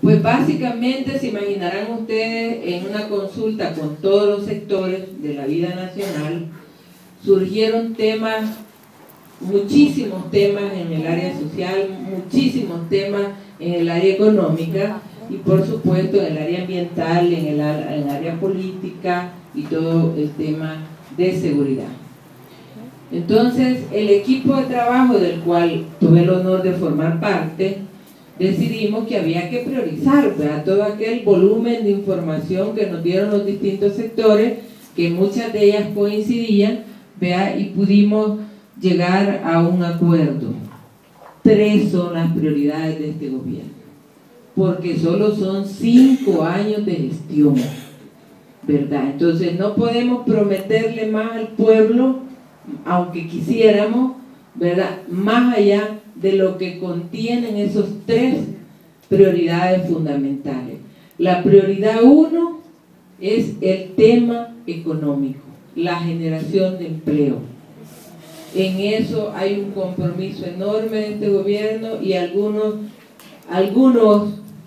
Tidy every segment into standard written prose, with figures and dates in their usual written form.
Pues básicamente se imaginarán ustedes en una consulta con todos los sectores de la vida nacional, surgieron temas, muchísimos temas en el área social, muchísimos temas en el área económica y por supuesto en el área ambiental, en el área política y todo el tema de seguridad. Entonces el equipo de trabajo del cual tuve el honor de formar parte, decidimos que había que priorizar, ¿verdad?, todo aquel volumen de información que nos dieron los distintos sectores, que muchas de ellas coincidían, ¿verdad?, y pudimos llegar a un acuerdo. 3 son las prioridades de este gobierno, porque solo son 5 años de gestión, ¿verdad? Entonces no podemos prometerle más al pueblo, aunque quisiéramos, ¿verdad?, más allá de lo que contienen esos 3 prioridades fundamentales. La prioridad 1 es el tema económico, la generación de empleo. En eso hay un compromiso enorme de este gobierno y algunos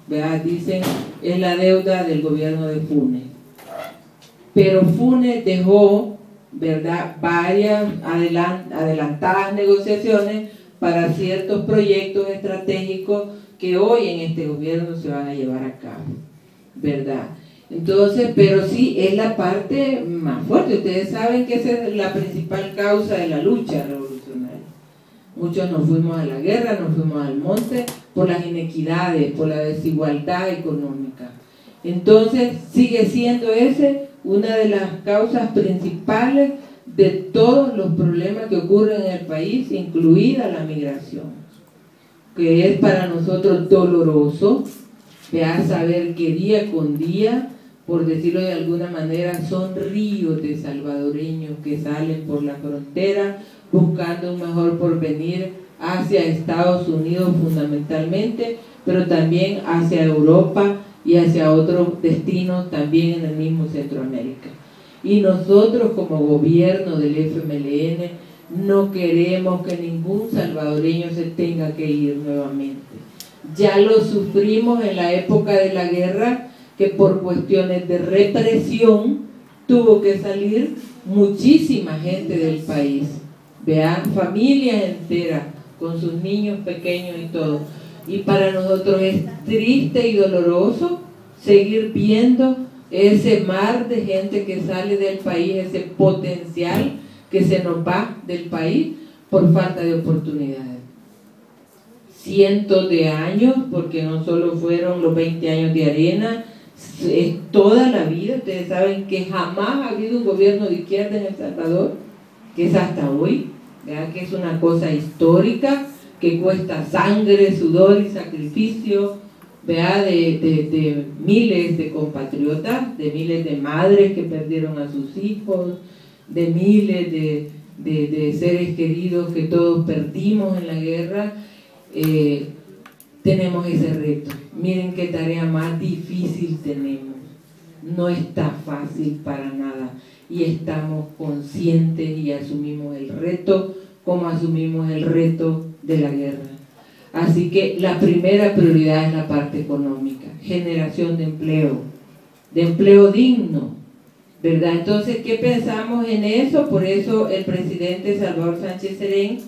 ¿verdad?, dicen es la deuda del gobierno de Funes. Pero Funes dejó, ¿verdad?, varias adelantadas negociaciones para ciertos proyectos estratégicos que hoy en este gobierno se van a llevar a cabo, ¿verdad? Entonces, pero sí es la parte más fuerte. Ustedes saben que esa es la principal causa de la lucha revolucionaria. Muchos nos fuimos a la guerra, nos fuimos al monte por las inequidades, por la desigualdad económica. Entonces sigue siendo ese una de las causas principales de todos los problemas que ocurren en el país, incluida la migración, que es para nosotros doloroso, ¿verdad?, saber que día con día, por decirlo de alguna manera, son ríos de salvadoreños que salen por la frontera buscando un mejor porvenir hacia Estados Unidos fundamentalmente, pero también hacia Europa y hacia otros destinos también en el mismo Centroamérica. Y nosotros como gobierno del FMLN no queremos que ningún salvadoreño se tenga que ir nuevamente. Ya lo sufrimos en la época de la guerra, que por cuestiones de represión tuvo que salir muchísima gente del país. Vean, familias enteras con sus niños pequeños y todo. Y para nosotros es triste y doloroso seguir viendo ese mar de gente que sale del país, ese potencial que se nos va del país por falta de oportunidades. Cientos de años, porque no solo fueron los 20 años de Arena, es toda la vida. Ustedes saben que jamás ha habido un gobierno de izquierda en El Salvador, que es hasta hoy, ¿verdad?, que es una cosa histórica, que cuesta sangre, sudor y sacrificio, ¿verdad?, de miles de compatriotas, de miles de madres que perdieron a sus hijos, de miles de seres queridos que todos perdimos en la guerra. Tenemos ese reto. Miren qué tarea más difícil tenemos. No está fácil para nada y estamos conscientes y asumimos el reto como asumimos el reto de la guerra. Así que la primera prioridad es la parte económica, generación de empleo digno, ¿verdad? Entonces, ¿qué pensamos en eso? Por eso el presidente Salvador Sánchez Serén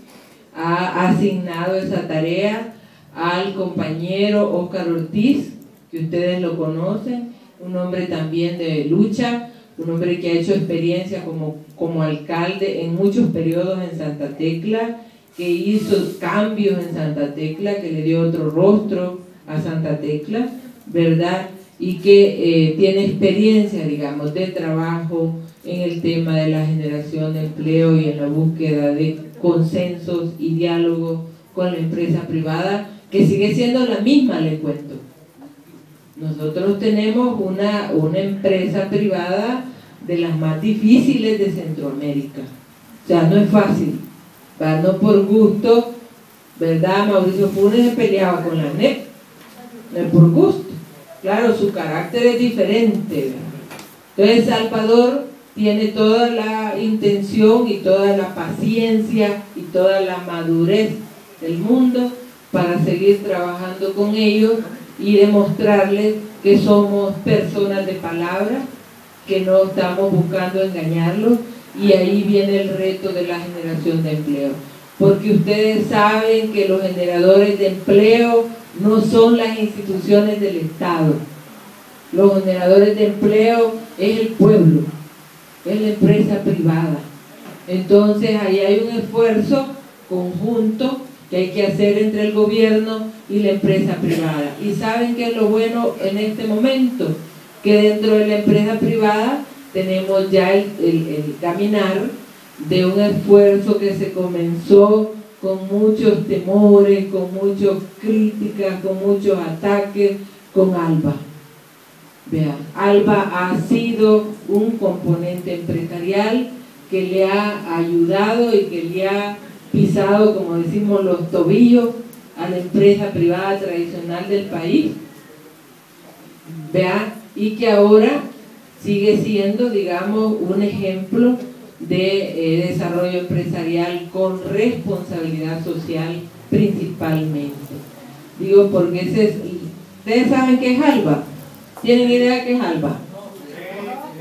ha asignado esa tarea al compañero Óscar Ortiz, que ustedes lo conocen, un hombre también de lucha, un hombre que ha hecho experiencia como alcalde en muchos periodos en Santa Tecla, que hizo cambios en Santa Tecla, que le dio otro rostro a Santa Tecla, ¿verdad? Y que tiene experiencia, digamos, de trabajo en el tema de la generación de empleo y en la búsqueda de consensos y diálogos con la empresa privada, que sigue siendo la misma, les cuento. Nosotros tenemos una empresa privada de las más difíciles de Centroamérica. O sea, no es fácil, ¿verdad? No por gusto, ¿verdad? Mauricio Funes se peleaba con la NEP, no es por gusto. Claro, su carácter es diferente, ¿verdad? Entonces Salvador tiene toda la intención y toda la paciencia y toda la madurez del mundo para seguir trabajando con ellos y demostrarles que somos personas de palabra, que no estamos buscando engañarlos, y ahí viene el reto de la generación de empleo. Porque ustedes saben que los generadores de empleo no son las instituciones del Estado. Los generadores de empleo es el pueblo, es la empresa privada. Entonces ahí hay un esfuerzo conjunto que hay que hacer entre el gobierno y la empresa privada. Y saben que es lo bueno en este momento, que dentro de la empresa privada tenemos ya el caminar de un esfuerzo que se comenzó con muchos temores, con muchas críticas, con muchos ataques, con ALBA. Vean, ALBA ha sido un componente empresarial que le ha ayudado y que le ha pisado, como decimos, los tobillos a la empresa privada tradicional del país. Vean, y que ahora sigue siendo, digamos, un ejemplo de desarrollo empresarial con responsabilidad social principalmente. Digo, porque ustedes saben qué es ALBA. ¿Tienen idea qué es ALBA?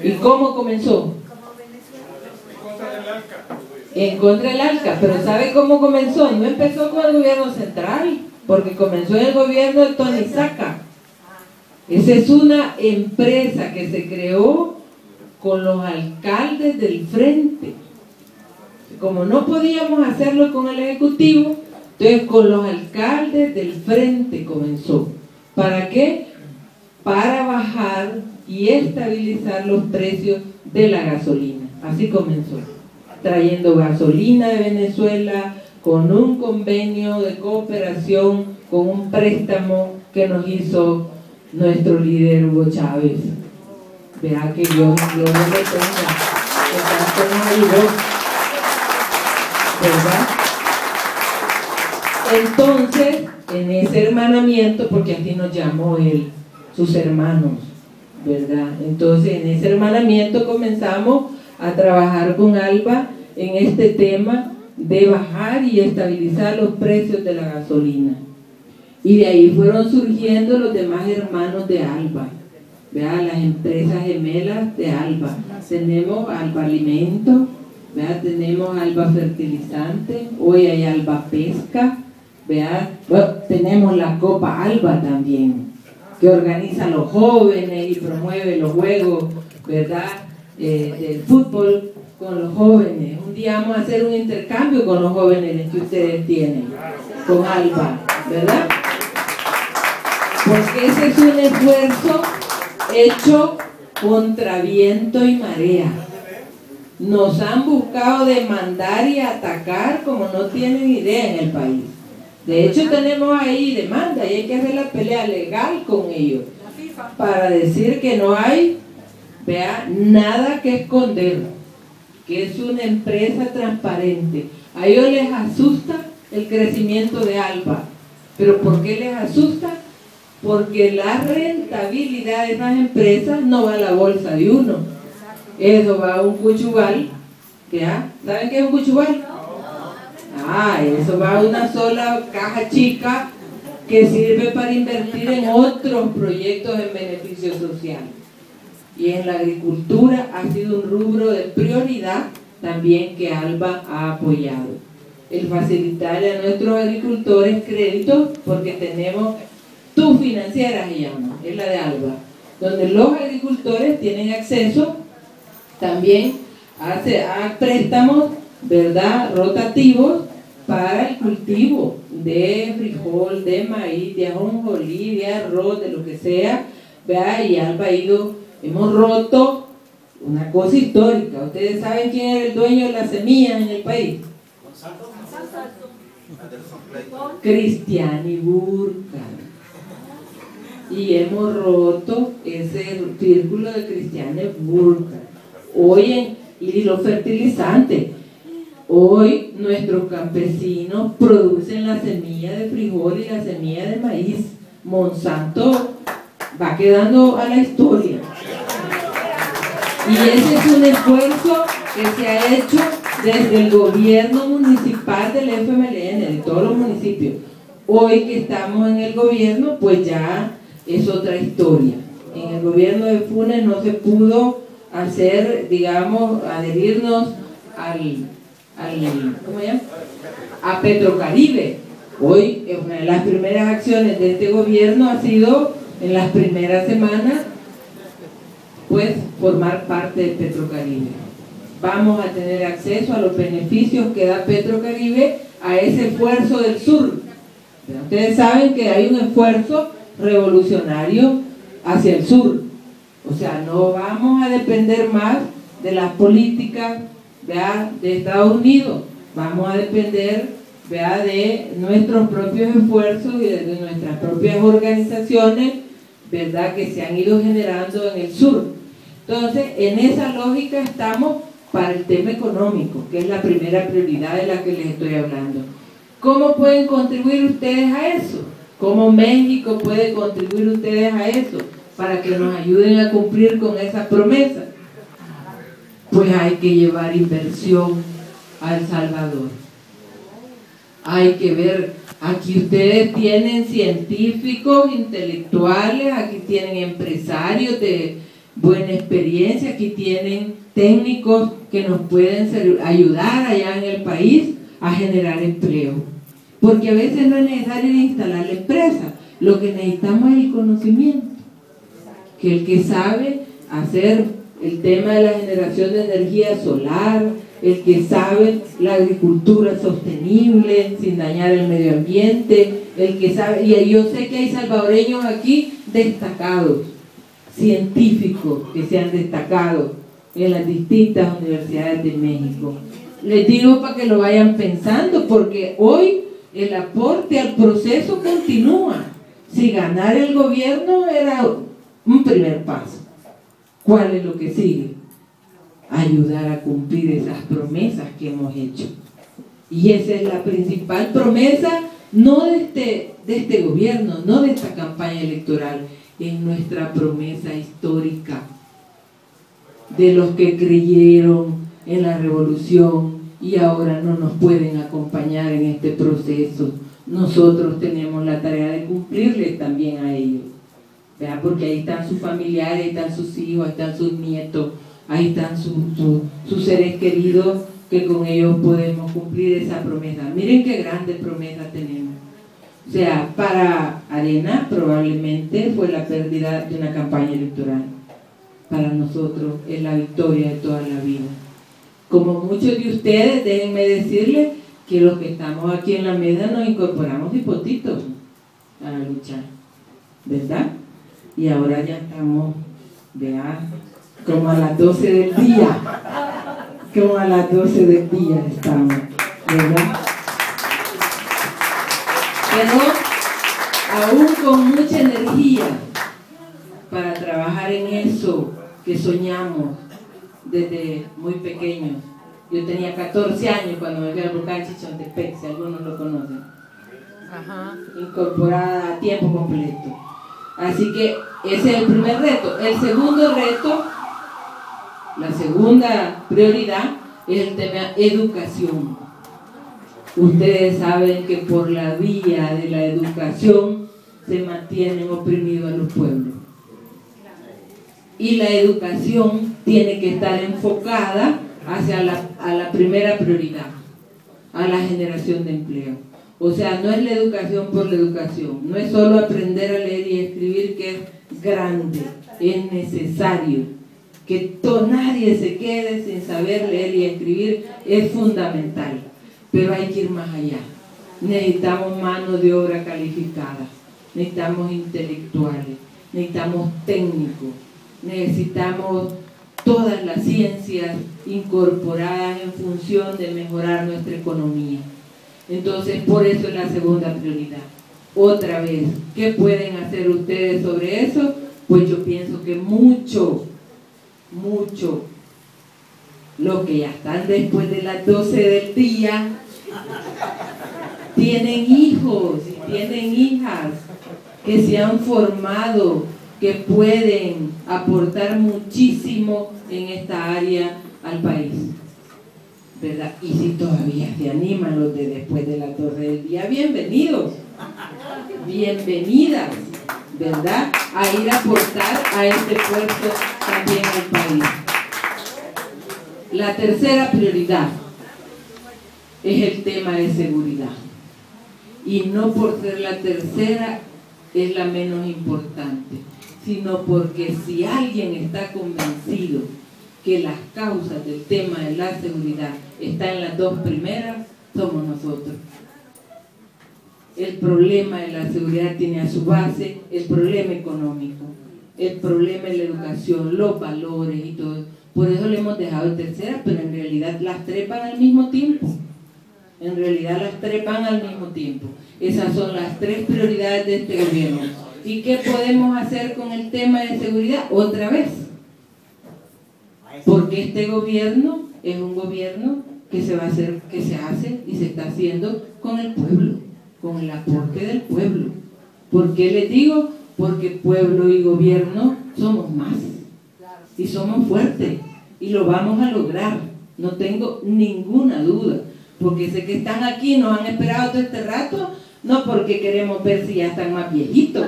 ¿Y cómo comenzó? En contra del ALCA. Pero ¿sabe cómo comenzó? No empezó con el gobierno central, porque comenzó en el gobierno de Tony Saca. Esa es una empresa que se creó con los alcaldes del frente. Como no podíamos hacerlo con el ejecutivo, entonces con los alcaldes del frente comenzó. ¿Para qué? Para bajar y estabilizar los precios de la gasolina. Así comenzó, trayendo gasolina de Venezuela con un convenio de cooperación, con un préstamo que nos hizo nuestro líder Hugo Chávez. Vea que Dios le tenga, que tanto nos ayudó, ¿verdad? Entonces, en ese hermanamiento, porque así nos llamó él, sus hermanos, ¿verdad? Entonces, en ese hermanamiento comenzamos a trabajar con ALBA en este tema de bajar y estabilizar los precios de la gasolina. Y de ahí fueron surgiendo los demás hermanos de ALBA. Vean, las empresas gemelas de ALBA. Tenemos ALBA Alimentos, vean, tenemos ALBA Fertilizante, hoy hay ALBA Pesca, vean, bueno, tenemos la Copa ALBA también, que organiza a los jóvenes y promueve los juegos, ¿verdad? Del fútbol con los jóvenes. Un día vamos a hacer un intercambio con los jóvenes que ustedes tienen, con ALBA, ¿verdad? Porque ese es un esfuerzo hecho contra viento y marea. Nos han buscado demandar y atacar como no tienen idea en el país. De hecho tenemos ahí demanda y hay que hacer la pelea legal con ellos para decir que no hay, vea, nada que esconder, que es una empresa transparente. A ellos les asusta el crecimiento de ALBA. ¿Pero por qué les asusta? Porque la rentabilidad de esas empresas no va a la bolsa de uno. Eso va a un cuchubal, ¿ya? ¿Saben qué es un cuchubal? Eso va a una sola caja chica que sirve para invertir en otros proyectos en beneficio social. Y en la agricultura ha sido un rubro de prioridad también que ALBA ha apoyado. El facilitarle a nuestros agricultores créditos, porque tenemos Tu Financiera, se llama, es la de ALBA, donde los agricultores tienen acceso también a préstamos, ¿verdad?, rotativos para el cultivo de frijol, de maíz, de ajonjolí, de arroz, de lo que sea, ¿verdad? Y ALBA ha ido, hemos roto una cosa histórica. ¿Ustedes saben quién era el dueño de las semillas en el país? Cristiani Burca. Y hemos roto ese círculo de Cristiani Burca. Hoy y los fertilizantes. Hoy nuestros campesinos producen la semilla de frijol y la semilla de maíz. Monsanto va quedando a la historia. Y ese es un esfuerzo que se ha hecho desde el gobierno municipal del FMLN, de todos los municipios. Hoy que estamos en el gobierno, pues ya es otra historia. En el gobierno de Funes no se pudo hacer, digamos, adherirnos ¿cómo se llama? A Petrocaribe. Hoy, una de las primeras acciones de este gobierno ha sido, en las primeras semanas, pues, formar parte de Petrocaribe. Vamos a tener acceso a los beneficios que da Petrocaribe, a ese esfuerzo del sur. Ustedes saben que hay un esfuerzo revolucionario hacia el sur. O sea, no vamos a depender más de las políticas, ¿verdad?, de Estados Unidos. Vamos a depender, ¿verdad?, de nuestros propios esfuerzos y de nuestras propias organizaciones, ¿verdad?, que se han ido generando en el sur. Entonces, en esa lógica estamos para el tema económico, que es la primera prioridad de la que les estoy hablando. ¿Cómo pueden contribuir ustedes a eso? ¿Cómo México puede contribuir ustedes a eso? Para que nos ayuden a cumplir con esa promesa. Pues hay que llevar inversión a El Salvador. Hay que ver, aquí ustedes tienen científicos, intelectuales, aquí tienen empresarios de buena experiencia, aquí tienen técnicos que nos pueden ayudar allá en el país a generar empleo. Porque a veces no es necesario instalar la empresa, lo que necesitamos es el conocimiento. Que el que sabe hacer el tema de la generación de energía solar, el que sabe la agricultura sostenible, sin dañar el medio ambiente, el que sabe, y yo sé que hay salvadoreños aquí destacados, científicos que se han destacado en las distintas universidades de México. Les digo para que lo vayan pensando, porque hoy el aporte al proceso continúa. Si ganar el gobierno era un primer paso. ¿Cuál es lo que sigue? Ayudar a cumplir esas promesas que hemos hecho. Y esa es la principal promesa, no de este gobierno, no de esta campaña electoral, es nuestra promesa histórica de los que creyeron en la revolución y ahora no nos pueden acompañar en este proceso. Nosotros tenemos la tarea de cumplirles también a ellos, ¿verdad? Porque ahí están sus familiares, ahí están sus hijos, ahí están sus nietos, ahí están sus seres queridos, que con ellos podemos cumplir esa promesa. Miren qué grande promesa tenemos. O sea, para Arena probablemente fue la pérdida de una campaña electoral. Para nosotros es la victoria de toda la vida. Como muchos de ustedes, déjenme decirles que los que estamos aquí en la mesa nos incorporamos de potitos a la lucha, ¿verdad? Y ahora ya estamos, vean, como a las 12 del día, como a las 12 del día estamos, ¿verdad? Pero aún con mucha energía para trabajar en eso que soñamos desde muy pequeños. Yo tenía 14 años cuando me fui al volcán Chichontepec, si algunos lo conocen. Ajá. Incorporada a tiempo completo. Así que ese es el primer reto. El segundo reto, la segunda prioridad, es el tema educación. Ustedes saben que por la vía de la educación se mantienen oprimidos a los pueblos. Y la educación tiene que estar enfocada hacia la primera prioridad, a la generación de empleo. O sea, no es la educación por la educación, no es solo aprender a leer y escribir, que es grande, es necesario. Que nadie se quede sin saber leer y escribir es fundamental, pero hay que ir más allá. Necesitamos mano de obra calificada, necesitamos intelectuales, necesitamos técnicos, necesitamos todas las ciencias incorporadas en función de mejorar nuestra economía. Entonces, por eso es la segunda prioridad. Otra vez, ¿qué pueden hacer ustedes sobre eso? Pues yo pienso que mucho. Los que ya están después de las 12 del día tienen hijos y tienen hijas que se han formado, que pueden aportar muchísimo en esta área al país, ¿verdad? Y si todavía se animan los de después de las 12 del día, bienvenidos, bienvenidas, ¿verdad?, a ir a aportar a este esfuerzo también al país. La tercera prioridad es el tema de seguridad. Y no por ser la tercera es la menos importante, sino porque si alguien está convencido que las causas del tema de la seguridad están en las dos primeras, somos nosotros. El problema de la seguridad tiene a su base el problema económico, el problema de la educación, los valores y todo. Por eso le hemos dejado en tercera, pero en realidad las trepan al mismo tiempo. En realidad las trepan al mismo tiempo. Esas son las tres prioridades de este gobierno. ¿Y qué podemos hacer con el tema de seguridad? Otra vez. Porque este gobierno es un gobierno que se va a hacer, que se hace y se está haciendo con el pueblo, con el aporte del pueblo. ¿Por qué les digo? Porque pueblo y gobierno somos más. Y somos fuertes. Y lo vamos a lograr. No tengo ninguna duda. Porque sé que están aquí, nos han esperado todo este rato, no porque queremos ver si ya están más viejitos,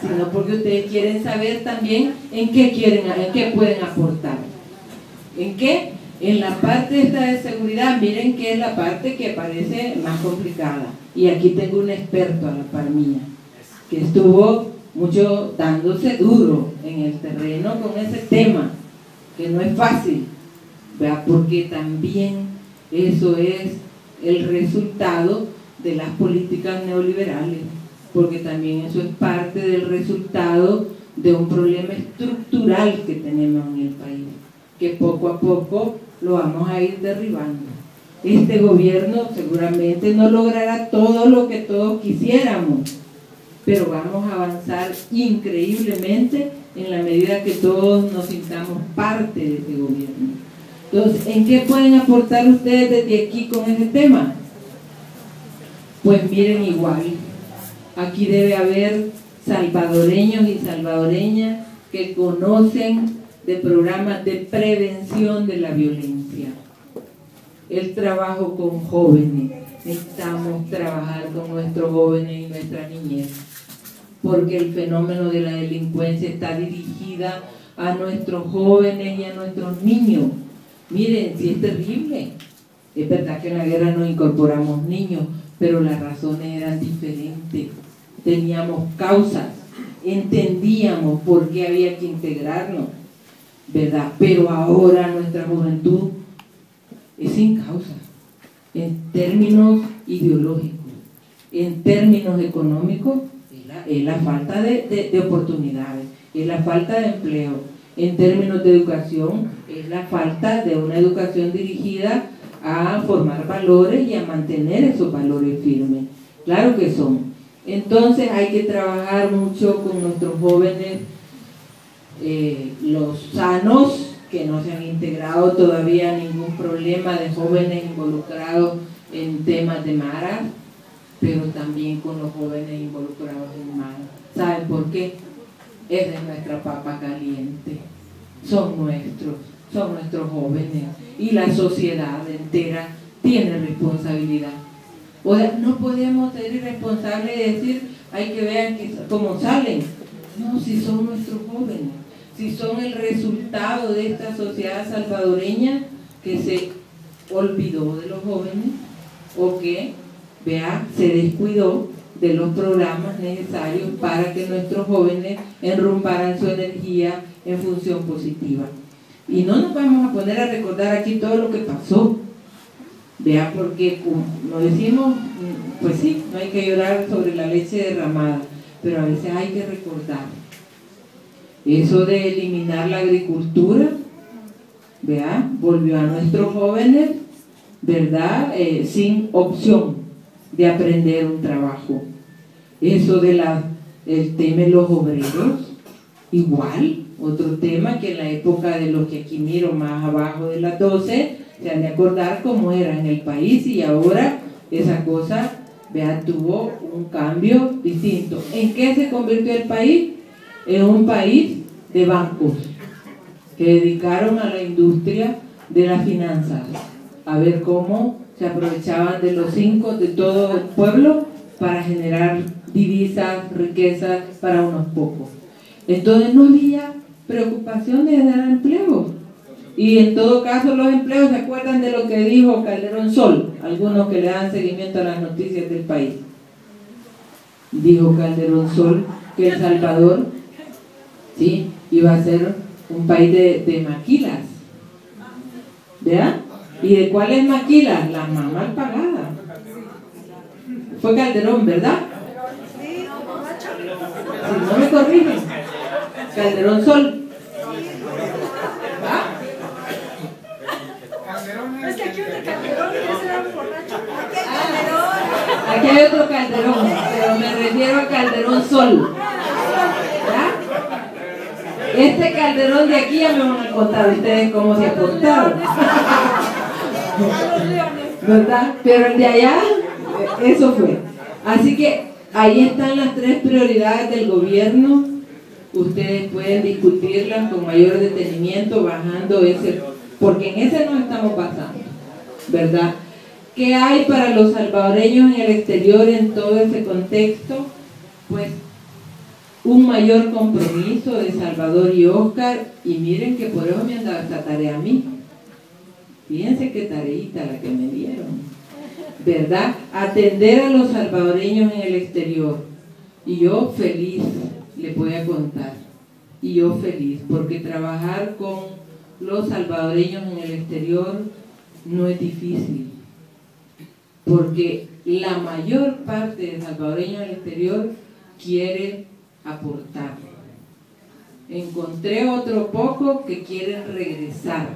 sino porque ustedes quieren saber también en qué pueden aportar. ¿En qué? En la parte esta de seguridad, miren que es la parte que parece más complicada. Y aquí tengo un experto a la par mía, que estuvo mucho dándose duro en el terreno con ese tema, que no es fácil, ¿verdad? Porque también eso es el resultado de las políticas neoliberales, porque también eso es parte del resultado de un problema estructural que tenemos en el país, que poco a poco lo vamos a ir derribando. Este gobierno seguramente no logrará todo lo que todos quisiéramos, pero vamos a avanzar increíblemente en la medida que todos nos sintamos parte de este gobierno. Entonces, ¿en qué pueden aportar ustedes desde aquí con ese tema? Pues miren, igual, aquí debe haber salvadoreños y salvadoreñas que conocen de programas de prevención de la violencia. El trabajo con jóvenes, necesitamos trabajar con nuestros jóvenes y nuestra niñez, porque el fenómeno de la delincuencia está dirigida a nuestros jóvenes y a nuestros niños. Miren, sí es terrible. Es verdad que en la guerra nos incorporamos niños, pero las razones eran diferentes. Teníamos causas, entendíamos por qué había que integrarnos, ¿verdad? Pero ahora nuestra juventud es sin causa, en términos ideológicos, en términos económicos, es la falta de oportunidades, es la falta de empleo. En términos de educación, es la falta de una educación dirigida a formar valores y a mantener esos valores firmes. Claro que son. Entonces hay que trabajar mucho con nuestros jóvenes, los sanos, que no se han integrado todavía ningún problema de jóvenes involucrados en temas de maras, pero también con los jóvenes involucrados en maras. ¿Saben por qué? Es de nuestra papa caliente, son nuestros jóvenes, y la sociedad entera tiene responsabilidad. O sea, no podemos ser irresponsables y decir, hay que ver cómo salen. No, si son nuestros jóvenes, si son el resultado de esta sociedad salvadoreña que se olvidó de los jóvenes, o que, se descuidó de los programas necesarios para que nuestros jóvenes enrumbaran su energía en función positiva. Y no nos vamos a poner a recordar aquí todo lo que pasó, porque como decimos, pues sí, no hay que llorar sobre la leche derramada, pero a veces hay que recordar eso de eliminar la agricultura, volvió a nuestros jóvenes, sin opción de aprender un trabajo. Eso de el tema de los obreros, igual, otro tema que en la época de los que aquí miro más abajo de las 12, se han de acordar cómo era en el país, y ahora esa cosa, tuvo un cambio distinto. ¿En qué se convirtió el país? En un país de bancos que dedicaron a la industria de las finanzas, a ver cómo se aprovechaban de los 5 de todo el pueblo para generar divisas, riquezas para unos pocos. Entonces no había preocupación de dar empleo. Y en todo caso los empleos, ¿se acuerdan de lo que dijo Calderón Sol? Algunos que le dan seguimiento a las noticias del país. Dijo Calderón Sol que El Salvador, ¿sí?, iba a ser un país de maquilas. ¿Verdad? ¿Y de cuáles maquilas? Las más mal pagadas. Fue Calderón, ¿verdad? Si no me corrigen. Calderón Sol. ¿Ah? Es que aquí un de Calderón y ese era un borracho. Aquí hay otro Calderón, pero me refiero a Calderón Sol. ¿Verdad? Este Calderón de aquí ya me van a contar ustedes cómo se ha portado. ¿Verdad? Pero el de allá, eso fue. Así que ahí están las 3 prioridades del gobierno. Ustedes pueden discutirlas con mayor detenimiento, bajando ese, porque en ese nos estamos basando, ¿verdad? ¿Qué hay para los salvadoreños en el exterior en todo ese contexto? Pues un mayor compromiso de Salvador y Oscar, y miren que por eso me han dado esta tarea a mí. Fíjense qué tareita la que me dieron, ¿verdad? Atender a los salvadoreños en el exterior. Y yo feliz les voy a contar, y yo feliz, porque trabajar con los salvadoreños en el exterior no es difícil, porque la mayor parte de salvadoreños en el exterior quieren aportar. Encontré otro poco que quieren regresar,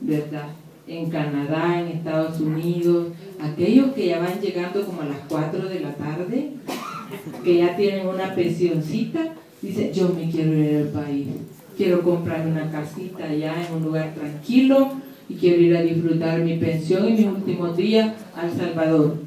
¿verdad? En Canadá, en Estados Unidos, aquellos que ya van llegando como a las 4 de la tarde, que ya tienen una pensioncita, dicen, yo me quiero ir al país, quiero comprar una casita allá en un lugar tranquilo y quiero ir a disfrutar mi pensión y mis últimos días a El Salvador.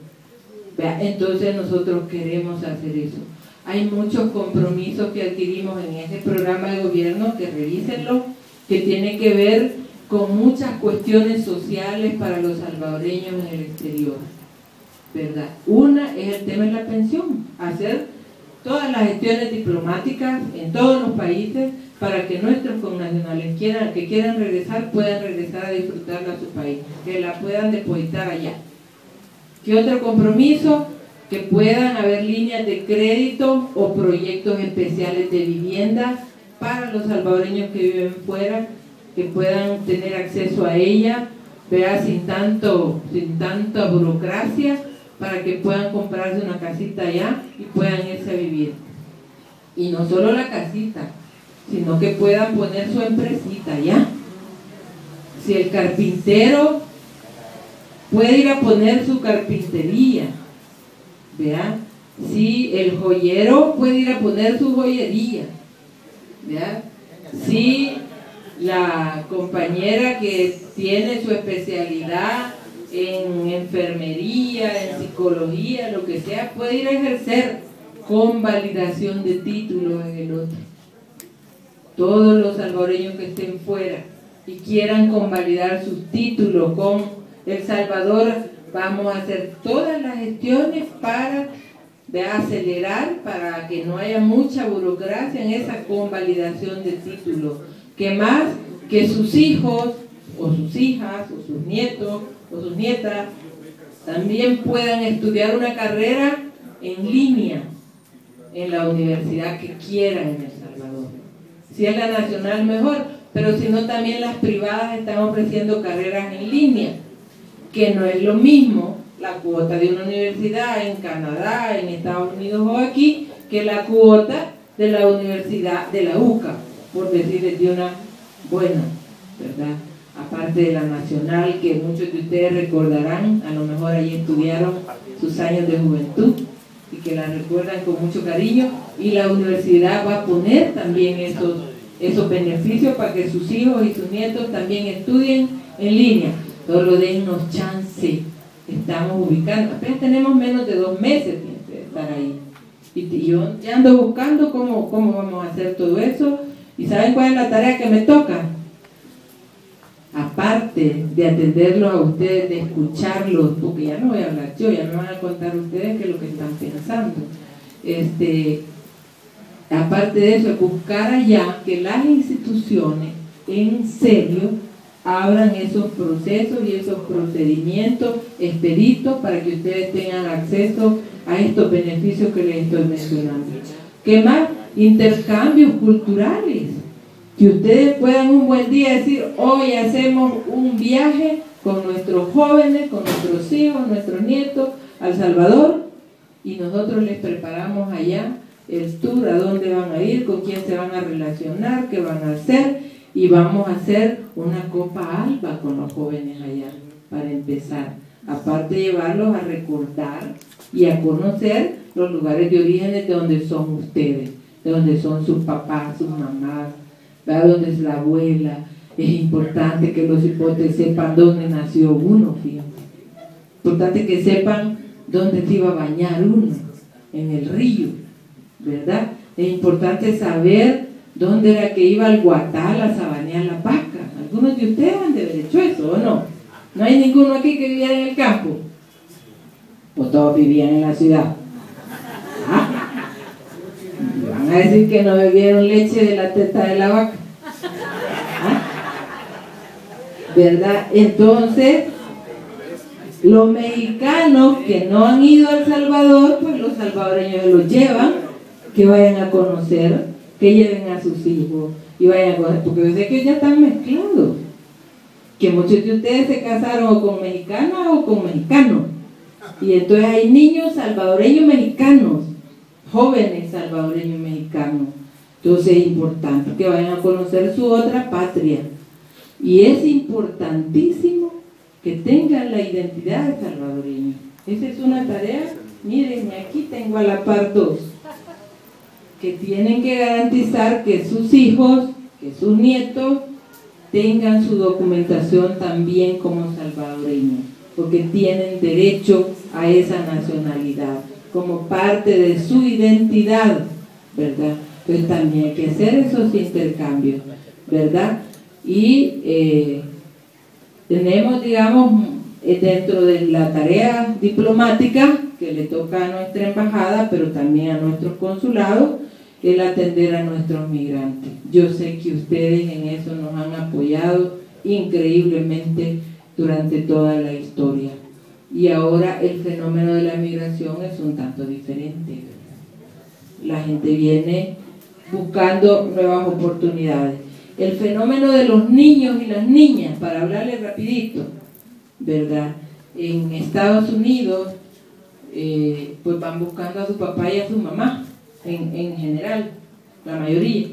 ¿Vea? Entonces nosotros queremos hacer eso. Hay muchos compromisos que adquirimos en ese programa de gobierno, que revísenlo, que tiene que ver con muchas cuestiones sociales para los salvadoreños en el exterior, ¿verdad? Una es el tema de la pensión, hacer todas las gestiones diplomáticas en todos los países para que nuestros connacionales que quieran regresar puedan regresar a disfrutarla a su país, que la puedan depositar allá. ¿Qué otro compromiso? Que puedan haber líneas de crédito o proyectos especiales de vivienda para los salvadoreños que viven fuera, que puedan tener acceso a ella, ¿verdad? sin tanta burocracia, para que puedan comprarse una casita allá y puedan irse a vivir. Y no solo la casita, sino que puedan poner su empresita allá. Si el carpintero puede ir a poner su carpintería, ¿verdad? Si el joyero puede ir a poner su joyería, ¿verdad? Si la compañera que tiene su especialidad en enfermería, en psicología, lo que sea, puede ir a ejercer con validación de títulos en el otro. Todos los salvadoreños que estén fuera y quieran convalidar sus títulos con El Salvador, vamos a hacer todas las gestiones para acelerar, para que no haya mucha burocracia en esa convalidación de títulos. Que más que sus hijos, o sus hijas, o sus nietos, o sus nietas, también puedan estudiar una carrera en línea en la universidad que quieran en El Salvador. Si es la nacional, mejor, pero si no, también las privadas están ofreciendo carreras en línea, que no es lo mismo la cuota de una universidad en Canadá, en Estados Unidos o aquí, que la cuota de la universidad de la UCA, por decirles de una buena, ¿verdad? Aparte de la nacional, que muchos de ustedes recordarán, a lo mejor ahí estudiaron sus años de juventud y que la recuerdan con mucho cariño, y la universidad va a poner también esos beneficios para que sus hijos y sus nietos también estudien en línea. Solo dennos chance, estamos ubicando, apenas tenemos menos de 2 meses de estar ahí, y yo ya ando buscando cómo vamos a hacer todo eso. ¿Y saben cuál es la tarea que me toca? aparte de atenderlos a ustedes, de escucharlos, porque ya no voy a hablar yo, ya me van a contar ustedes qué es lo que están pensando. Aparte de eso, buscar allá que las instituciones en serio abran esos procesos y esos procedimientos expeditos para que ustedes tengan acceso a estos beneficios que les estoy mencionando. ¿Qué más? Intercambios culturales. Que ustedes puedan un buen día decir, hoy hacemos un viaje con nuestros jóvenes, con nuestros hijos, nuestros nietos, a El Salvador, y nosotros les preparamos allá el tour, a dónde van a ir, con quién se van a relacionar, qué van a hacer, y vamos a hacer una copa alba con los jóvenes allá, para empezar. Aparte de llevarlos a recordar y a conocer los lugares de origen de donde son ustedes, de donde son sus papás, sus mamás, ¿verdad? Donde es la abuela. Es importante que los hipotes sepan dónde nació uno, fíjate. Importante que sepan dónde se iba a bañar uno, en el río, ¿verdad? Es importante saber dónde era que iba el guatal a sabanear la vaca. Algunos de ustedes han de haber hecho eso, ¿o no? ¿No hay ninguno aquí que viviera en el campo? ¿O todos vivían en la ciudad? ¿Ah? Van a decir que no bebieron leche de la teta de la vaca. ¿Ah? ¿Verdad? Entonces, los mexicanos que no han ido a El Salvador, pues los salvadoreños los llevan, que vayan a conocer, que lleven a sus hijos y vayan a conocer, porque yo sé que ya están mezclados, que muchos de ustedes se casaron o con mexicanas o con mexicanos, y entonces hay niños salvadoreños mexicanos, jóvenes salvadoreños mexicanos. Entonces es importante que vayan a conocer su otra patria, y es importantísimo que tengan la identidad de salvadoreño. Esa es una tarea. Miren, aquí tengo a la par 2, que tienen que garantizar que sus hijos, que sus nietos tengan su documentación también como salvadoreños, porque tienen derecho a esa nacionalidad como parte de su identidad, ¿verdad? Entonces también hay que hacer esos intercambios, ¿verdad? Y tenemos, digamos, dentro de la tarea diplomática que le toca a nuestra embajada, pero también a nuestros consulados, el atender a nuestros migrantes. Yo sé que ustedes en eso nos han apoyado increíblemente durante toda la historia. Y ahora el fenómeno de la migración es un tanto diferente, ¿verdad? La gente viene buscando nuevas oportunidades. El fenómeno de los niños y las niñas, para hablarles rapidito, ¿verdad? En Estados Unidos, pues van buscando a su papá y a su mamá, en general, la mayoría,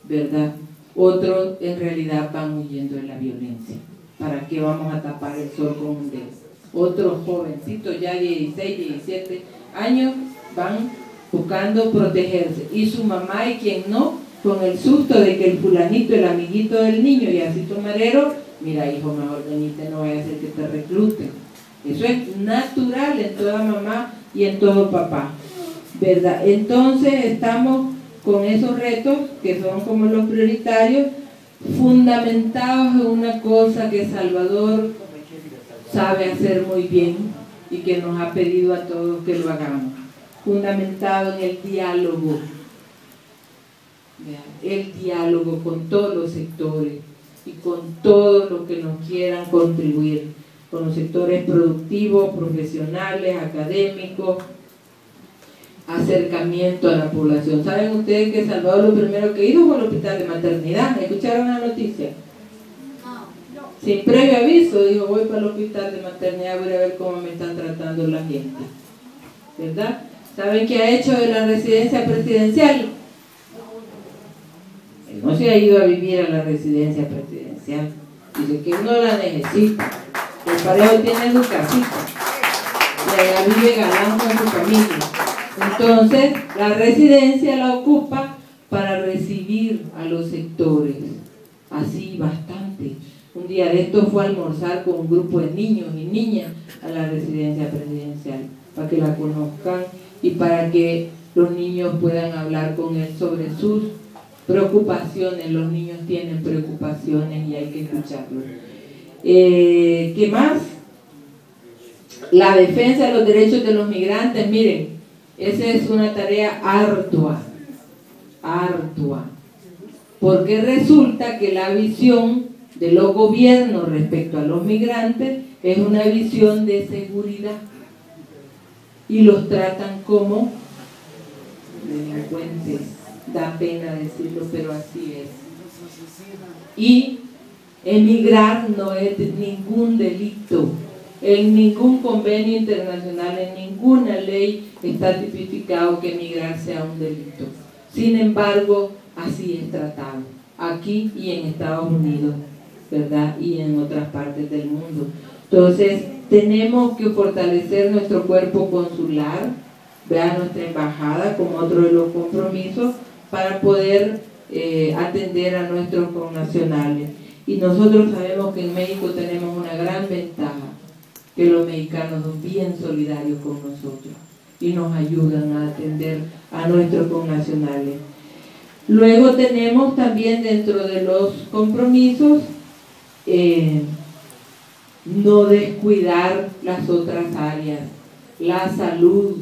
¿verdad? Otros en realidad van huyendo de la violencia. ¿Para qué vamos a tapar el sol con un dedo? Otros jovencitos ya 16, 17 años van buscando protegerse, y su mamá y quien no, con el susto de que el fulanito, el amiguito del niño y así tomarero, mira hijo, mejor venite, no vaya a ser que te recluten. Eso es natural en toda mamá y en todo papá, ¿verdad? Entonces estamos con esos retos que son como los prioritarios, fundamentados en una cosa que Salvador sabe hacer muy bien y que nos ha pedido a todos que lo hagamos, fundamentado en el diálogo. El diálogo con todos los sectores y con todos los que nos quieran contribuir, con los sectores productivos, profesionales, académicos, acercamiento a la población. ¿Saben ustedes que Salvador lo primero que hizo fue el hospital de maternidad? ¿Escucharon la noticia? Sin previo aviso, dijo, voy para el hospital de maternidad, voy a ver cómo me están tratando la gente, ¿verdad? ¿Saben qué ha hecho de la residencia presidencial? No se ha ido a vivir a la residencia presidencial, dice que no la necesita, el parejo tiene su casita y allá vive galán con su familia. Entonces la residencia la ocupa para recibir a los sectores, así bastante. Un día de esto fue a almorzar con un grupo de niños y niñas a la residencia presidencial, para que la conozcan y para que los niños puedan hablar con él sobre sus preocupaciones, los niños tienen preocupaciones y hay que escucharlos. ¿Qué más? La defensa de los derechos de los migrantes, miren, esa es una tarea ardua, porque resulta que la visión de los gobiernos respecto a los migrantes es una visión de seguridad y los tratan como delincuentes. Da pena decirlo, pero así es. Y emigrar no es ningún delito. En ningún convenio internacional, en ninguna ley está tipificado que emigrar sea un delito. Sin embargo, así es tratado, aquí y en Estados Unidos, ¿verdad? Y en otras partes del mundo. Entonces, tenemos que fortalecer nuestro cuerpo consular, ¿verdad? Nuestra embajada como otro de los compromisos para poder atender a nuestros connacionales. Y nosotros sabemos que en México tenemos una gran ventaja, que los mexicanos son bien solidarios con nosotros y nos ayudan a atender a nuestros connacionales. Luego tenemos también dentro de los compromisos no descuidar las otras áreas, la salud.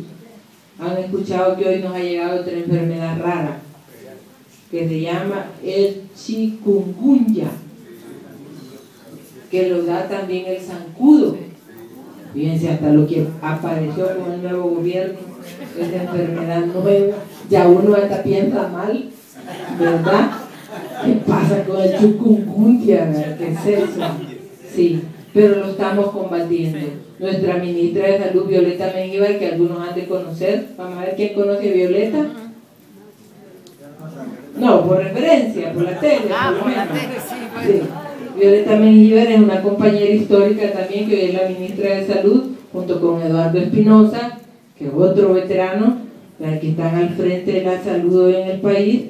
Han escuchado que hoy nos ha llegado otra enfermedad rara que se llama el chikungunya, que lo da también el zancudo. Fíjense, hasta lo que apareció con el nuevo gobierno, esa enfermedad nueva, ya uno hasta piensa mal, ¿verdad? ¿Qué pasa con el chikungunya? ¿Qué es eso? Sí, pero lo estamos combatiendo. Nuestra ministra de Salud, Violeta Mengíbar, que algunos han de conocer, vamos a ver quién conoce a Violeta. No, por referencia, por la tele. Por la tele, sí. Sí. Violeta Mengíbar es una compañera histórica también, que hoy es la ministra de Salud, junto con Eduardo Espinosa, que es otro veterano, que están al frente de la salud hoy en el país,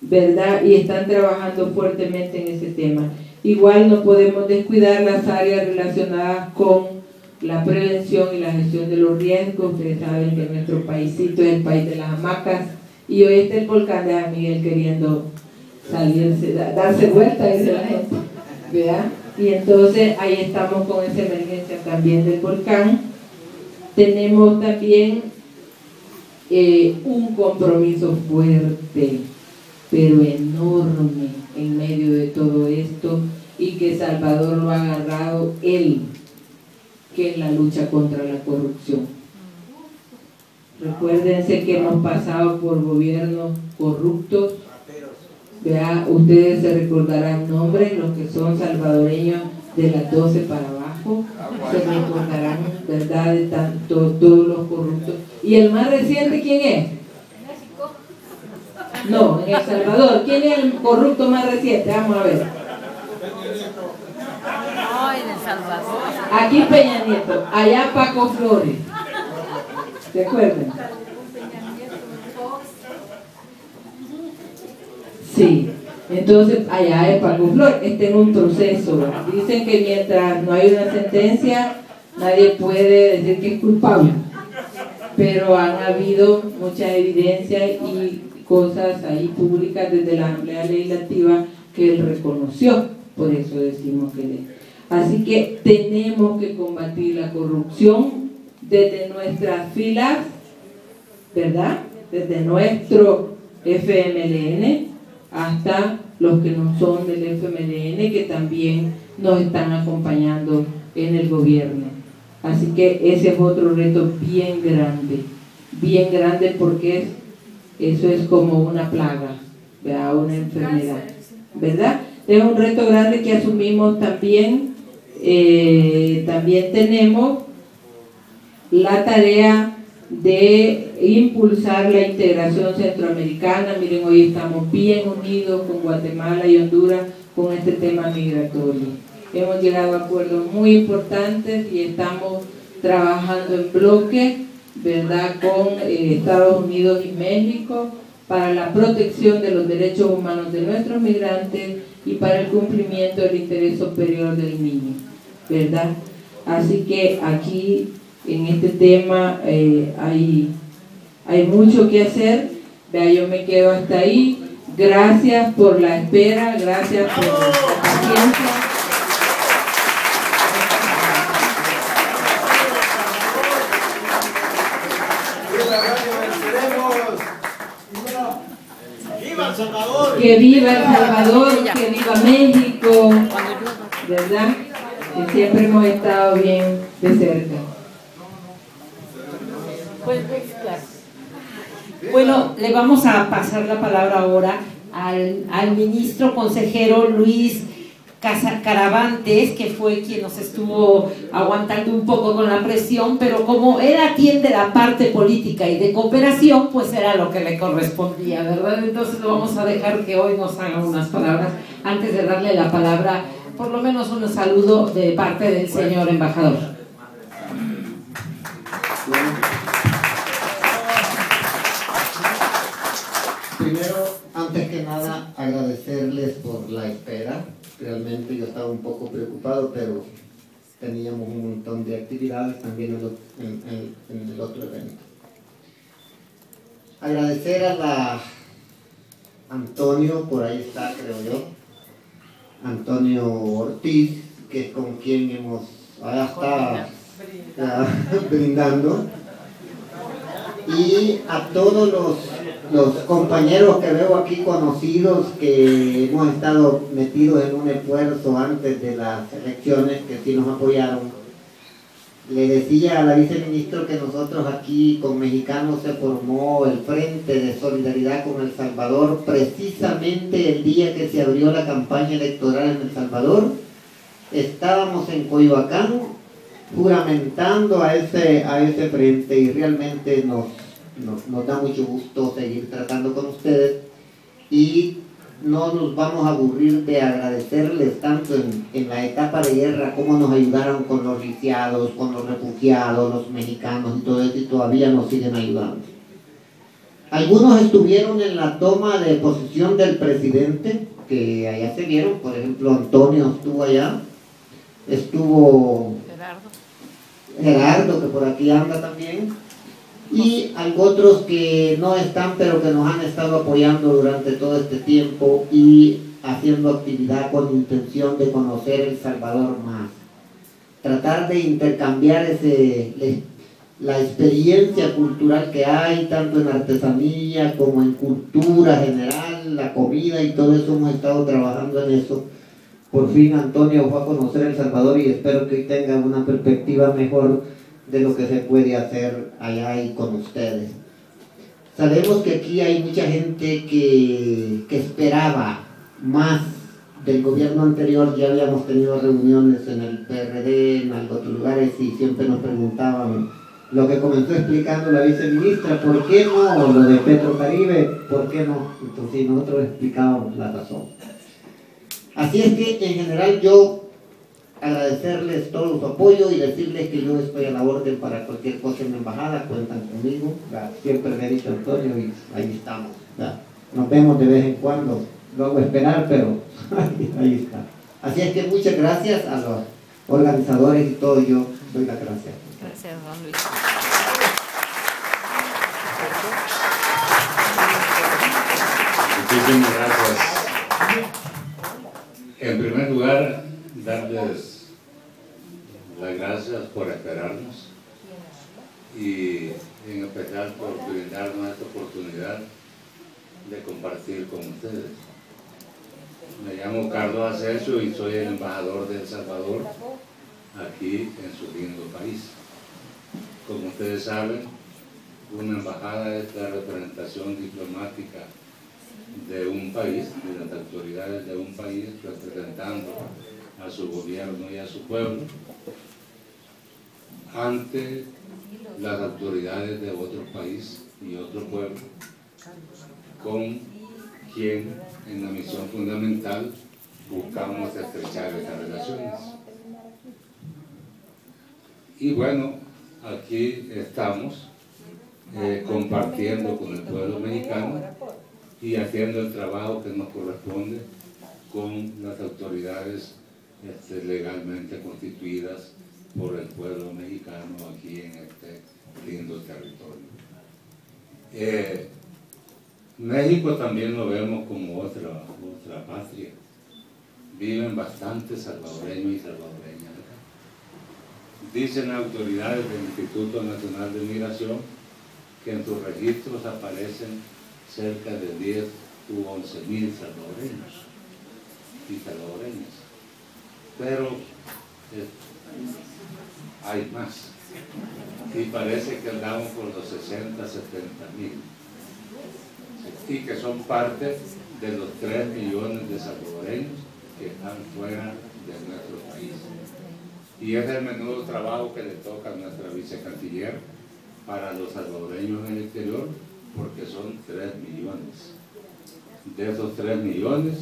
¿verdad? Y están trabajando fuertemente en ese tema. Igual no podemos descuidar las áreas relacionadas con la prevención y la gestión de los riesgos. Ustedes saben que nuestro paísito es el país de las hamacas, y hoy está el volcán de San Miguel queriendo salirse, darse vuelta, dice la gente, ¿verdad? Y entonces ahí estamos con esa emergencia también del volcán. Tenemos también un compromiso fuerte, pero enorme en medio de todo esto, y que Salvador lo ha agarrado él, que es la lucha contra la corrupción. Recuérdense que hemos pasado por gobiernos corruptos, ¿verdad? Ustedes se recordarán nombres, los que son salvadoreños de las 12 para abajo, se recordarán, ¿verdad?, de tanto, todos los corruptos. ¿Y el más reciente quién es? No, en El Salvador. ¿Quién es el corrupto más reciente? Vamos a ver. No, en El Salvador. Aquí Peña Nieto, allá Paco Flores. ¿Se acuerdan? Sí, entonces allá es Paco Flores, está en un proceso. Dicen que mientras no hay una sentencia, nadie puede decir que es culpable. Pero han habido mucha evidencia y cosas ahí públicas desde la Asamblea Legislativa que él reconoció, por eso decimos que él. Así que tenemos que combatir la corrupción desde nuestras filas, ¿verdad? Desde nuestro FMLN hasta los que no son del FMLN, que también nos están acompañando en el gobierno. Así que ese es otro reto bien grande, porque eso es como una plaga, ¿verdad? Una enfermedad, ¿verdad? Es un reto grande que asumimos también. También tenemos la tarea de impulsar la integración centroamericana. Miren, hoy estamos bien unidos con Guatemala y Honduras con este tema migratorio. Hemos llegado a acuerdos muy importantes y estamos trabajando en bloque, ¿verdad?, con Estados Unidos y México para la protección de los derechos humanos de nuestros migrantes y para el cumplimiento del interés superior del niño, ¿verdad? Así que aquí en este tema hay mucho que hacer. Vea, yo me quedo hasta ahí. Gracias por la espera, gracias por la paciencia. ¡Viva El Salvador! Que viva El Salvador, que viva México, ¿verdad? Que siempre hemos estado bien de cerca. Bueno, le vamos a pasar la palabra ahora al ministro consejero Luis Caravantes, que fue quien nos estuvo aguantando un poco con la presión, pero como él atiende la parte política y de cooperación, pues era lo que le correspondía, ¿verdad? Entonces lo vamos a dejar que hoy nos haga unas palabras, antes de darle la palabra, por lo menos un saludo de parte del señor embajador. Primero, antes que nada, agradecerles por la espera. Realmente yo estaba un poco preocupado, pero teníamos un montón de actividades también en el otro evento. Agradecer a la Antonio, por ahí está creo yo, Antonio Ortiz, que es con quien hemos, allá está brindando, y a todos los compañeros que veo aquí conocidos, que hemos estado metidos en un esfuerzo antes de las elecciones, que sí nos apoyaron. Le decía a la viceministra que nosotros aquí con Mexicanos se formó el Frente de Solidaridad con El Salvador precisamente el día que se abrió la campaña electoral en El Salvador. Estábamos en Coyoacán juramentando a ese frente, y realmente nos da mucho gusto seguir tratando con ustedes, y no nos vamos a aburrir de agradecerles tanto en la etapa de guerra cómo nos ayudaron con los lisiados, con los refugiados, los mexicanos y todo eso, y todavía nos siguen ayudando. Algunos estuvieron en la toma de posición del presidente, que allá se vieron, por ejemplo Antonio estuvo allá, estuvo Gerardo, que por aquí anda también, y otros que no están, pero que nos han estado apoyando durante todo este tiempo y haciendo actividad con intención de conocer El Salvador más. Tratar de intercambiar la experiencia cultural que hay, tanto en artesanía como en cultura general, la comida y todo eso, hemos estado trabajando en eso. Por fin Antonio fue a conocer El Salvador y espero que hoy tenga una perspectiva mejor de lo que se puede hacer allá y con ustedes. Sabemos que aquí hay mucha gente que esperaba más del gobierno anterior. Ya habíamos tenido reuniones en el PRD, en otros lugares, y siempre nos preguntaban lo que comenzó explicando la viceministra: ¿por qué no? Lo de Petrocaribe, ¿por qué no? Entonces nosotros explicábamos la razón. Así es que en general yo agradecerles todo su apoyo y decirles que yo estoy a la orden para cualquier cosa en la embajada, cuentan conmigo, siempre me ha dicho Antonio, y ahí estamos. Nos vemos de vez en cuando, lo hago esperar, pero ahí está. Así es que muchas gracias a los organizadores y todo, yo doy las gracias. Gracias, don Luis. Muchísimas gracias. En primer lugar, darles las gracias por esperarnos y en especial por brindarnos esta oportunidad de compartir con ustedes. Me llamo Carlos Asensio y soy el embajador de El Salvador aquí en su lindo país. Como ustedes saben, una embajada es la representación diplomática de un país, de las autoridades de un país, representando a su gobierno y a su pueblo ante las autoridades de otro país y otro pueblo, con quien en la misión fundamental buscamos estrechar estas relaciones. Y bueno, aquí estamos compartiendo con el pueblo mexicano y haciendo el trabajo que nos corresponde con las autoridades legalmente constituidas por el pueblo mexicano aquí en este lindo territorio. México también lo vemos como otra patria. Viven bastantes salvadoreños y salvadoreñas acá. Dicen autoridades del Instituto Nacional de Migración que en sus registros aparecen cerca de 10 u 11.000 salvadoreños y salvadoreñas. Pero hay más. Y parece que andamos por los 60, 70.000. Y que son parte de los 3 millones de salvadoreños que están fuera de nuestro país. Y es el menudo trabajo que le toca a nuestra vicecanciller para los salvadoreños en el exterior, porque son 3 millones. De esos 3 millones,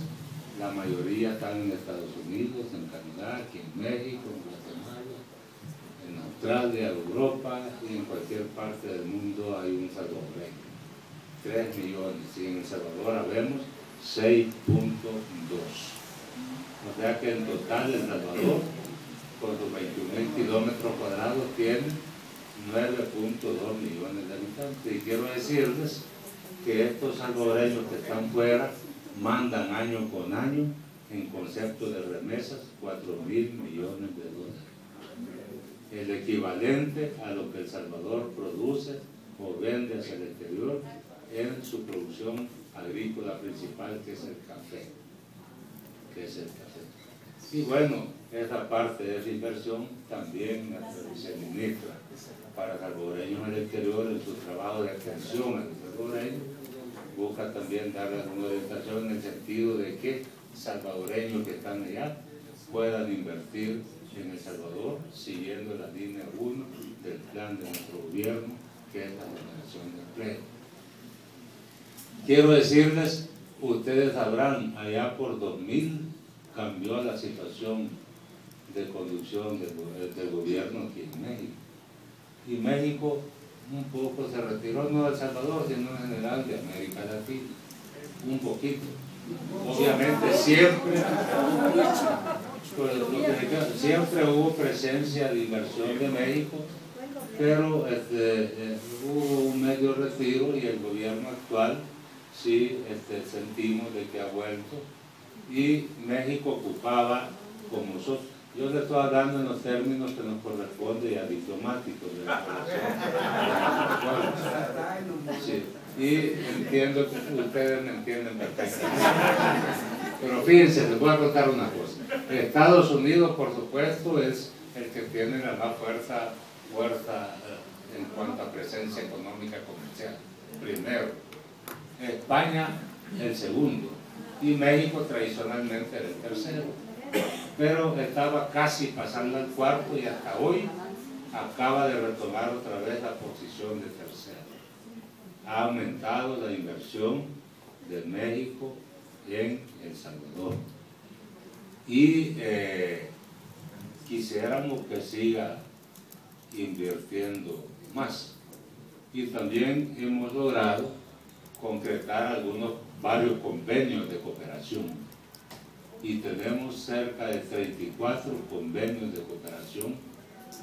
la mayoría están en Estados Unidos, en Canadá, aquí en México, en Guatemala, en Australia, Europa y en cualquier parte del mundo hay un salvadoreño. 3 millones, y en El Salvador habemos 6.2. O sea que en total El Salvador, con sus 21.000 kilómetros cuadrados, tiene 9.2 millones de habitantes. Y quiero decirles que estos salvadoreños que están fuera mandan año con año, en concepto de remesas, 4.000 millones de dólares. El equivalente a lo que El Salvador produce o vende hacia el exterior en su producción agrícola principal, que es el café. Y bueno, esa parte de esa inversión también nuestra viceministra para salvadoreños en el exterior, en su trabajo de atención a los salvadoreños, busca también darles una orientación en el sentido de que salvadoreños que están allá puedan invertir en El Salvador siguiendo la línea 1 del plan de nuestro gobierno, que es la generación de empleo. Quiero decirles, ustedes sabrán, allá por 2000 cambió la situación de conducción del gobierno aquí en México. Y México un poco se retiró, no de El Salvador, sino en general de América Latina, un poquito. Obviamente siempre hubo presencia de inversión de México, pero hubo un medio retiro y el gobierno actual sí sentimos de que ha vuelto, y México ocupaba como nosotros. Yo le estoy hablando en los términos que nos corresponde a diplomáticos de la relación. Sí. Y entiendo que ustedes me entienden perfectamente. Pero fíjense, les voy a contar una cosa. Estados Unidos, por supuesto, es el que tiene la más fuerza en cuanto a presencia económica comercial. Primero. España, el segundo. Y México tradicionalmente era el tercero. Pero estaba casi pasando al cuarto y hasta hoy acaba de retomar otra vez la posición de tercero. Ha aumentado la inversión de México en El Salvador. Y quisiéramos que siga invirtiendo más. Y también hemos logrado concretar varios convenios de cooperación. Y tenemos cerca de 34 convenios de cooperación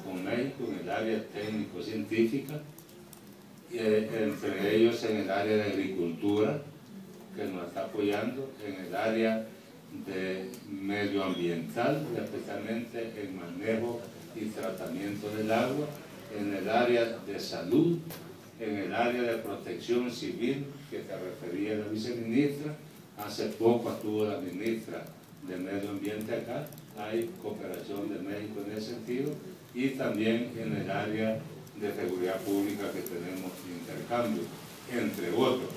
con México en el área técnico-científica, entre ellos en el área de agricultura, que nos está apoyando, en el área de medioambiental, especialmente en manejo y tratamiento del agua, en el área de salud, en el área de protección civil, que te refería la viceministra. Hace poco estuvo la ministra de Medio Ambiente acá. Hay cooperación de México en ese sentido, y también en el área de seguridad pública, que tenemos intercambio, entre otros.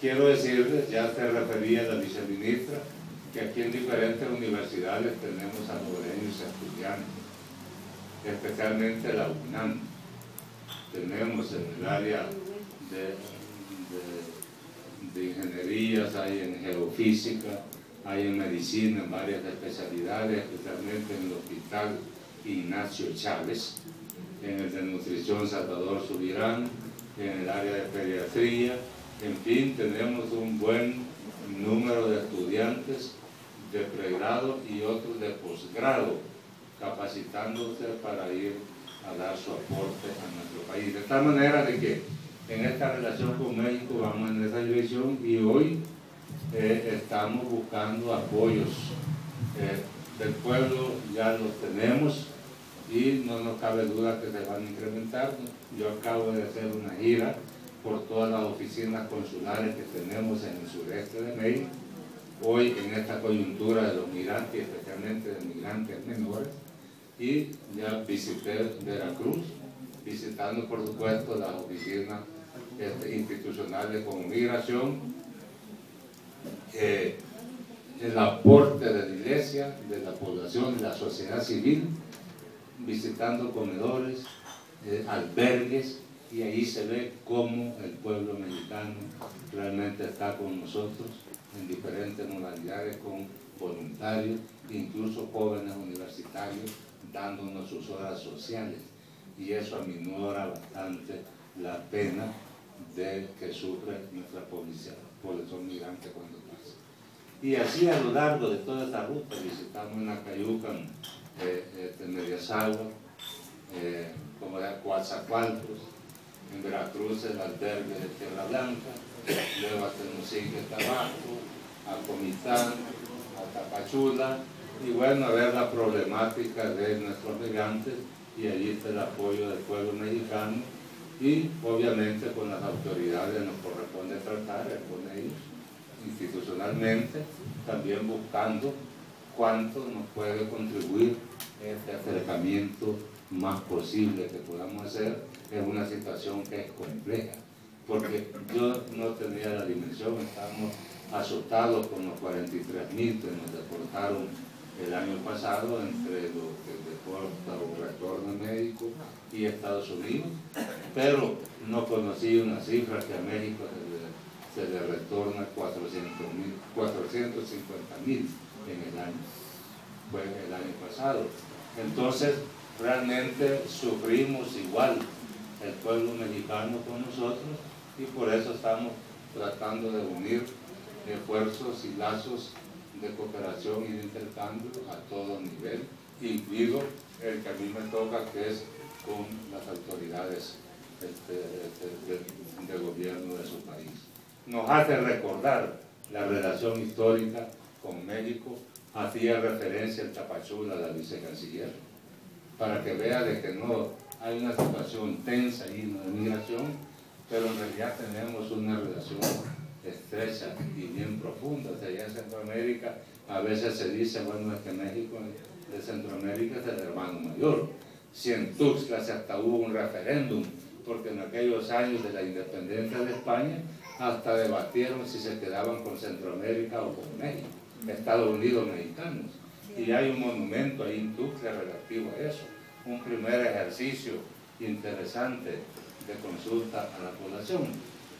Quiero decirles, ya se refería la viceministra, que aquí en diferentes universidades tenemos salvadoreños estudiantes, especialmente la UNAM. Tenemos en el área de ingenierías, hay en geofísica, hay en medicina, en varias especialidades, especialmente en el Hospital Ignacio Chávez, en el de nutrición Salvador Subirán, en el área de pediatría. En fin, tenemos un buen número de estudiantes de pregrado y otros de posgrado, capacitándose para ir a dar su aporte a nuestro país. De tal manera de que en esta relación con México vamos en esa dirección y hoy estamos buscando apoyos del pueblo, ya los tenemos y no nos cabe duda que se van a incrementar. Yo acabo de hacer una gira por todas las oficinas consulares que tenemos en el sureste de México, hoy en esta coyuntura de los migrantes, especialmente de migrantes menores, y ya visité Veracruz, visitando por supuesto las oficinas institucionales como migración, el aporte de la iglesia, de la población, de la sociedad civil, visitando comedores, albergues, y ahí se ve cómo el pueblo mexicano realmente está con nosotros en diferentes modalidades, con voluntarios, incluso jóvenes universitarios, dándonos sus horas sociales, y eso aminora bastante la pena de que sufre nuestra población migrante cuando pasa. Y así a lo largo de toda esta ruta visitamos en Acayucan, Mediasagua, como de Coatzacoalcos, en Veracruz el albergue de Tierra Blanca, luego a Tenosique, Tabasco, a Comitán, a Tapachula, y bueno, a ver la problemática de nuestros migrantes, y allí está el apoyo del pueblo mexicano, y obviamente con las autoridades nos corresponde tratar con ellos institucionalmente, también buscando cuánto nos puede contribuir este acercamiento más posible que podamos hacer. Es una situación que es compleja, porque yo no tenía la dimensión, estamos asustados con los 43,000 que nos deportaron el año pasado entre lo que deporta o retorno a México y Estados Unidos, pero no conocí una cifra que a México se le retorna 450,000 en el año, fue el año pasado. Entonces realmente sufrimos igual el pueblo mexicano con nosotros, y por eso estamos tratando de unir esfuerzos y lazos de cooperación y de intercambio a todo nivel, incluido el que a mí me toca, que es con las autoridades de gobierno de su país. Nos hace recordar la relación histórica con México. Hacía referencia el Tapachula, la vicecanciller, para que vea de que no hay una situación tensa y de migración, pero en realidad tenemos una relación estrecha y bien profunda. O sea, allá en Centroamérica a veces se dice, bueno, es que México de Centroamérica es el hermano mayor. Si en Tuxtla hasta hubo un referéndum, porque en aquellos años de la independencia de España hasta debatieron si se quedaban con Centroamérica o con México, Estados Unidos mexicanos, y hay un monumento ahí en Tuxtla relativo a eso, un primer ejercicio interesante de consulta a la población.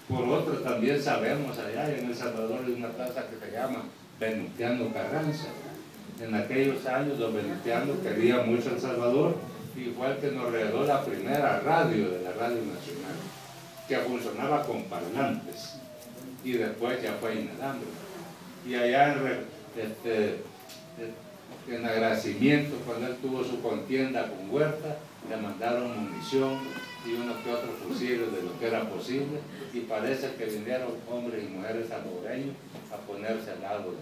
Por otro, también sabemos allá en El Salvador hay una plaza que se llama Venustiano Carranza. En aquellos años don Venustiano quería mucho El Salvador, y fue el que nos regaló la primera radio de la Radio Nacional, que funcionaba con parlantes, y después ya fue inalámbrica. Y allá en agradecimiento, cuando él tuvo su contienda con Huerta, le mandaron munición y unos que otros fusiles de lo que era posible, y parece que vinieron hombres y mujeres salvadoreños a ponerse al lado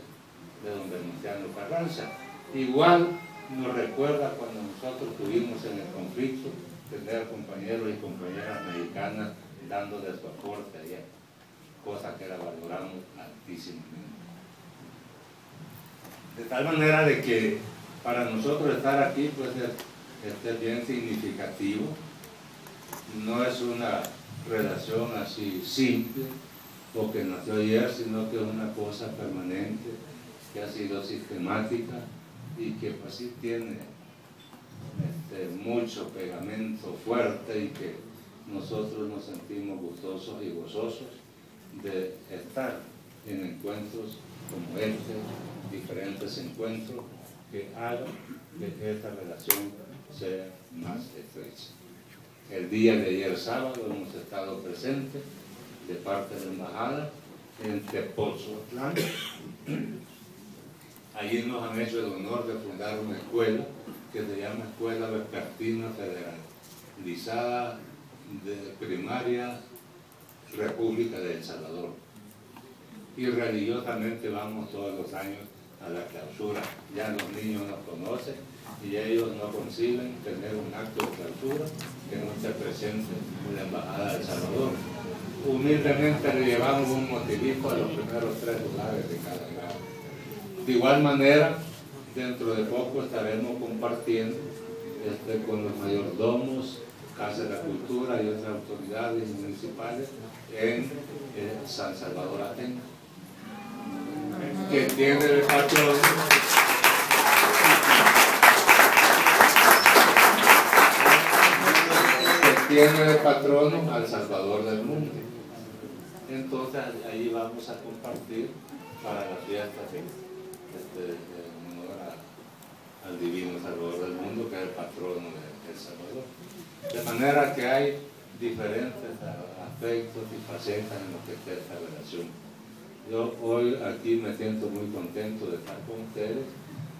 de don Venustiano Carranza. Igual nos recuerda cuando nosotros estuvimos en el conflicto, tener compañeros y compañeras mexicanas dándole su aporte allá, cosa que la valoramos altísimamente. De tal manera de que para nosotros estar aquí pues es bien significativo. No es una relación así simple o que nació ayer, sino que es una cosa permanente, que ha sido sistemática y que pues sí tiene mucho pegamento fuerte, y que nosotros nos sentimos gustosos y gozosos de estar en encuentros como este, diferentes encuentros que hagan que esta relación sea más estrecha. El día de ayer sábado hemos estado presentes de parte de la embajada en Tepoztlán. Allí nos han hecho el honor de fundar una escuela que se llama Escuela Vespertina Federalizada de Primaria República de El Salvador. Y religiosamente vamos todos los años a la clausura. Ya los niños nos conocen y ellos no conciben tener un acto de clausura que no esté presente en la Embajada de El Salvador. Humildemente le llevamos un motivito a los primeros 3 lugares de cada grado. De igual manera, dentro de poco estaremos compartiendo con los mayordomos, Casa de la Cultura y otras autoridades municipales en San Salvador Atenco, que tiene el patrón al Salvador del mundo. Entonces ahí vamos a compartir para la fiesta en honor al divino Salvador del mundo, que es el patrono de El Salvador. De manera que hay diferentes aspectos y facetas en lo que está esta relación. Yo hoy aquí me siento muy contento de estar con ustedes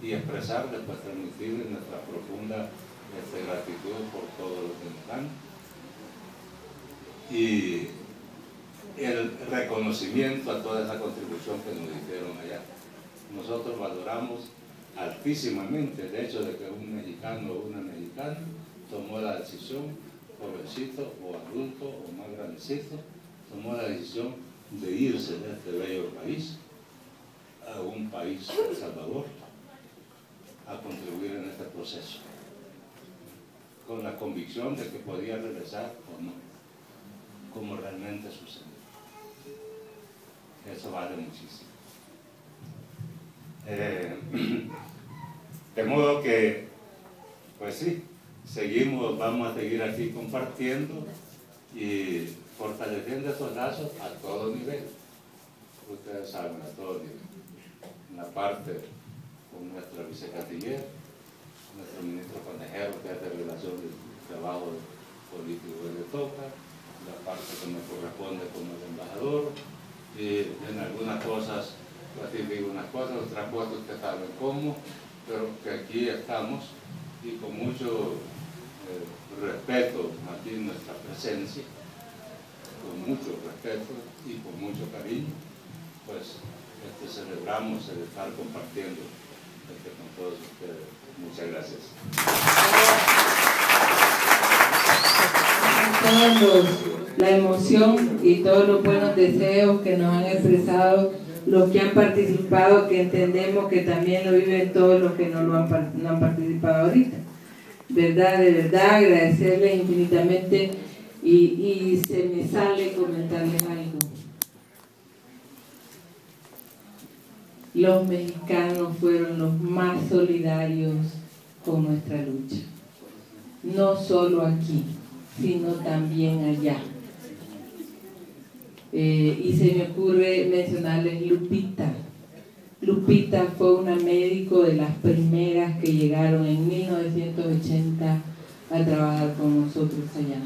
y expresarles, pues transmitirles nuestra profunda gratitud por todo lo que nos dan y el reconocimiento a toda esa contribución que nos hicieron allá. Nosotros valoramos altísimamente el hecho de que un mexicano o una mexicana tomó la decisión, jovencito o adulto o más grandecito, tomó la decisión de irse de este bello país a un país, El Salvador, a contribuir en este proceso, con la convicción de que podía regresar o no, como realmente sucedió. Eso vale muchísimo. De modo que, pues sí, vamos a seguir aquí compartiendo y fortaleciendo esos lazos a todo nivel. Ustedes saben, a todo nivel. En la parte con nuestra vicecanciller, nuestro ministro consejero que hace relación del trabajo político que le toca, la parte que me corresponde como el embajador, y en algunas cosas, así digo unas cosas, otras cosas ustedes saben cómo, pero que aquí estamos y con mucho respeto aquí en nuestra presencia, con mucho respeto y con mucho cariño, pues celebramos el estar compartiendo con todos ustedes. Muchas gracias. La emoción y todos los buenos deseos que nos han expresado los que han participado, que entendemos que también lo viven todos los que no han participado ahorita. De verdad, agradecerles infinitamente y se me sale comentarles algo. Los mexicanos fueron los más solidarios con nuestra lucha. No solo aquí, sino también allá. Y se me ocurre mencionarles Lupita. Lupita fue una médico de las primeras que llegaron en 1980 a trabajar con nosotros allá.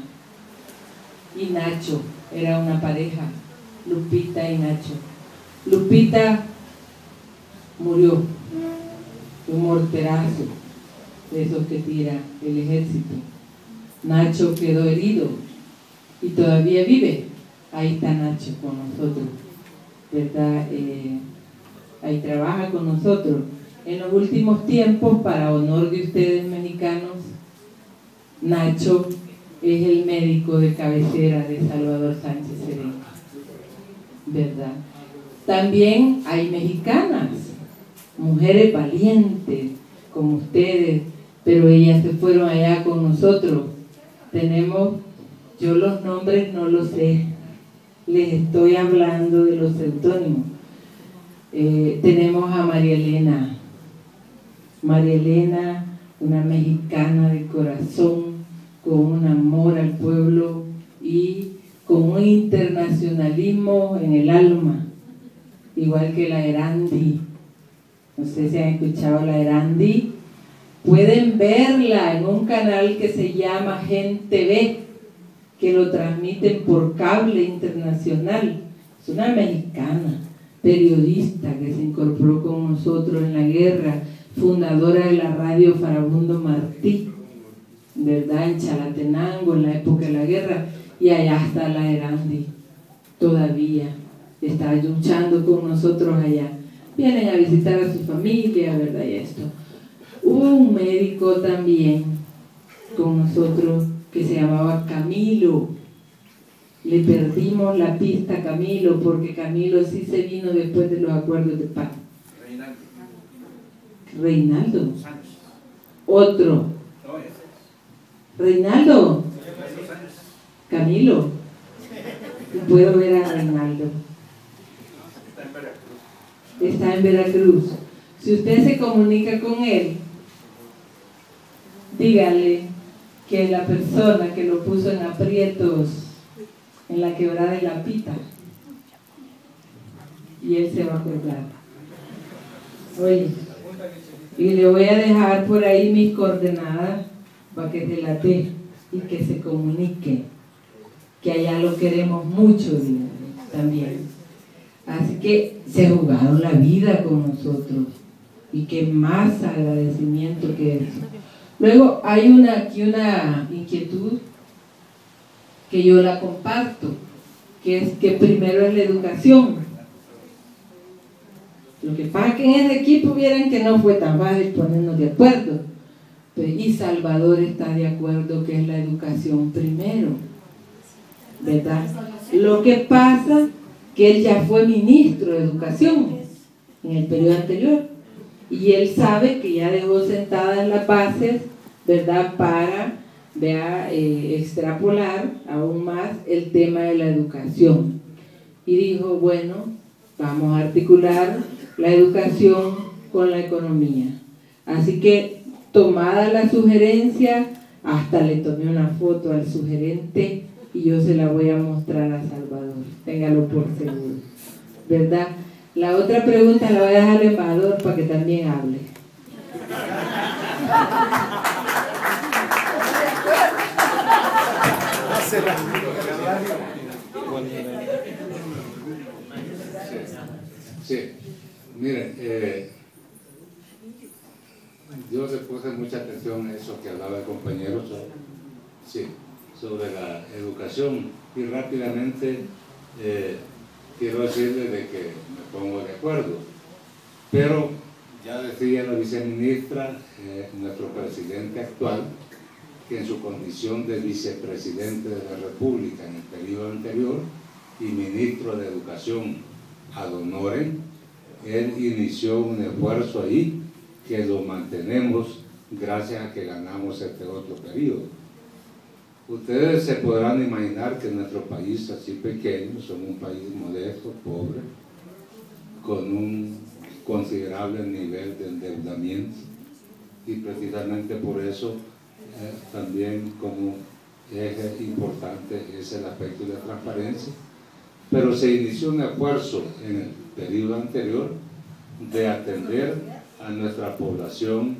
Y Nacho, era una pareja, Lupita y Nacho. Lupita murió de un morterazo de esos que tira el ejército. Nacho quedó herido y todavía vive. Ahí está Nacho con nosotros, ¿verdad? Ahí trabaja con nosotros. En los últimos tiempos, para honor de ustedes mexicanos, Nacho es el médico de cabecera de Salvador Sánchez Serén, ¿verdad? También hay mexicanas, mujeres valientes como ustedes, pero ellas se fueron allá con nosotros. Tenemos, yo los nombres no los sé, les estoy hablando de los seudónimos. Tenemos a María Elena, una mexicana de corazón, con un amor al pueblo y con un internacionalismo en el alma, igual que la Erandi. No sé si han escuchado la Erandi. Pueden verla en un canal que se llama Gen TV, que lo transmiten por cable internacional. Es una mexicana, periodista que se incorporó con nosotros en la guerra, fundadora de la radio Farabundo Martí, ¿verdad? En Chalatenango, en la época de la guerra, y allá está la Erandi. todavía está luchando con nosotros allá. Vienen a visitar a su familia, ¿verdad? Y esto. Hubo un médico también con nosotros que se llamaba Camilo. Le perdimos la pista a Camilo porque Camilo sí se vino después de los acuerdos de paz. Reinaldo. Otro. Reinaldo. Camilo. Puedo ver a Reinaldo. Está en Veracruz. Si usted se comunica con él, dígale que la persona que lo puso en aprietos en la quebrada de La Pita, y él se va a acordar. Oye, y le voy a dejar por ahí mis coordenadas para que se las dé y que se comunique, que allá lo queremos mucho, dígale, también. Así que se jugaron la vida con nosotros, y qué más agradecimiento que eso. Luego hay aquí una inquietud que yo la comparto, que es que primero es la educación. Lo que pasa es que en ese equipo vieran que no fue tan fácil ponernos de acuerdo, y Salvador está de acuerdo que es la educación primero, ¿verdad? Lo que pasa que él ya fue ministro de educación en el periodo anterior, y él sabe que ya dejó sentadas las bases, ¿verdad?, para extrapolar aún más el tema de la educación. Y dijo, bueno, vamos a articular la educación con la economía. Así que, tomada la sugerencia, hasta le tomé una foto al sugerente y yo se la voy a mostrar a Salvador, téngalo por seguro, ¿verdad? La otra pregunta la voy a dejar al embajador para que también hable. Sí, miren, yo le puse mucha atención a eso que hablaba el compañero sobre la educación, y rápidamente quiero decirle de que me pongo de acuerdo, pero ya decía la viceministra, nuestro presidente actual, que en su condición de vicepresidente de la República en el periodo anterior y ministro de Educación ad honorem, él inició un esfuerzo ahí que lo mantenemos gracias a que ganamos este otro periodo. Ustedes se podrán imaginar que nuestro país así pequeño, somos un país modesto, pobre, con un considerable nivel de endeudamiento, y precisamente por eso también como eje importante es el aspecto de la transparencia. Pero se inició un esfuerzo en el periodo anterior de atender a nuestra población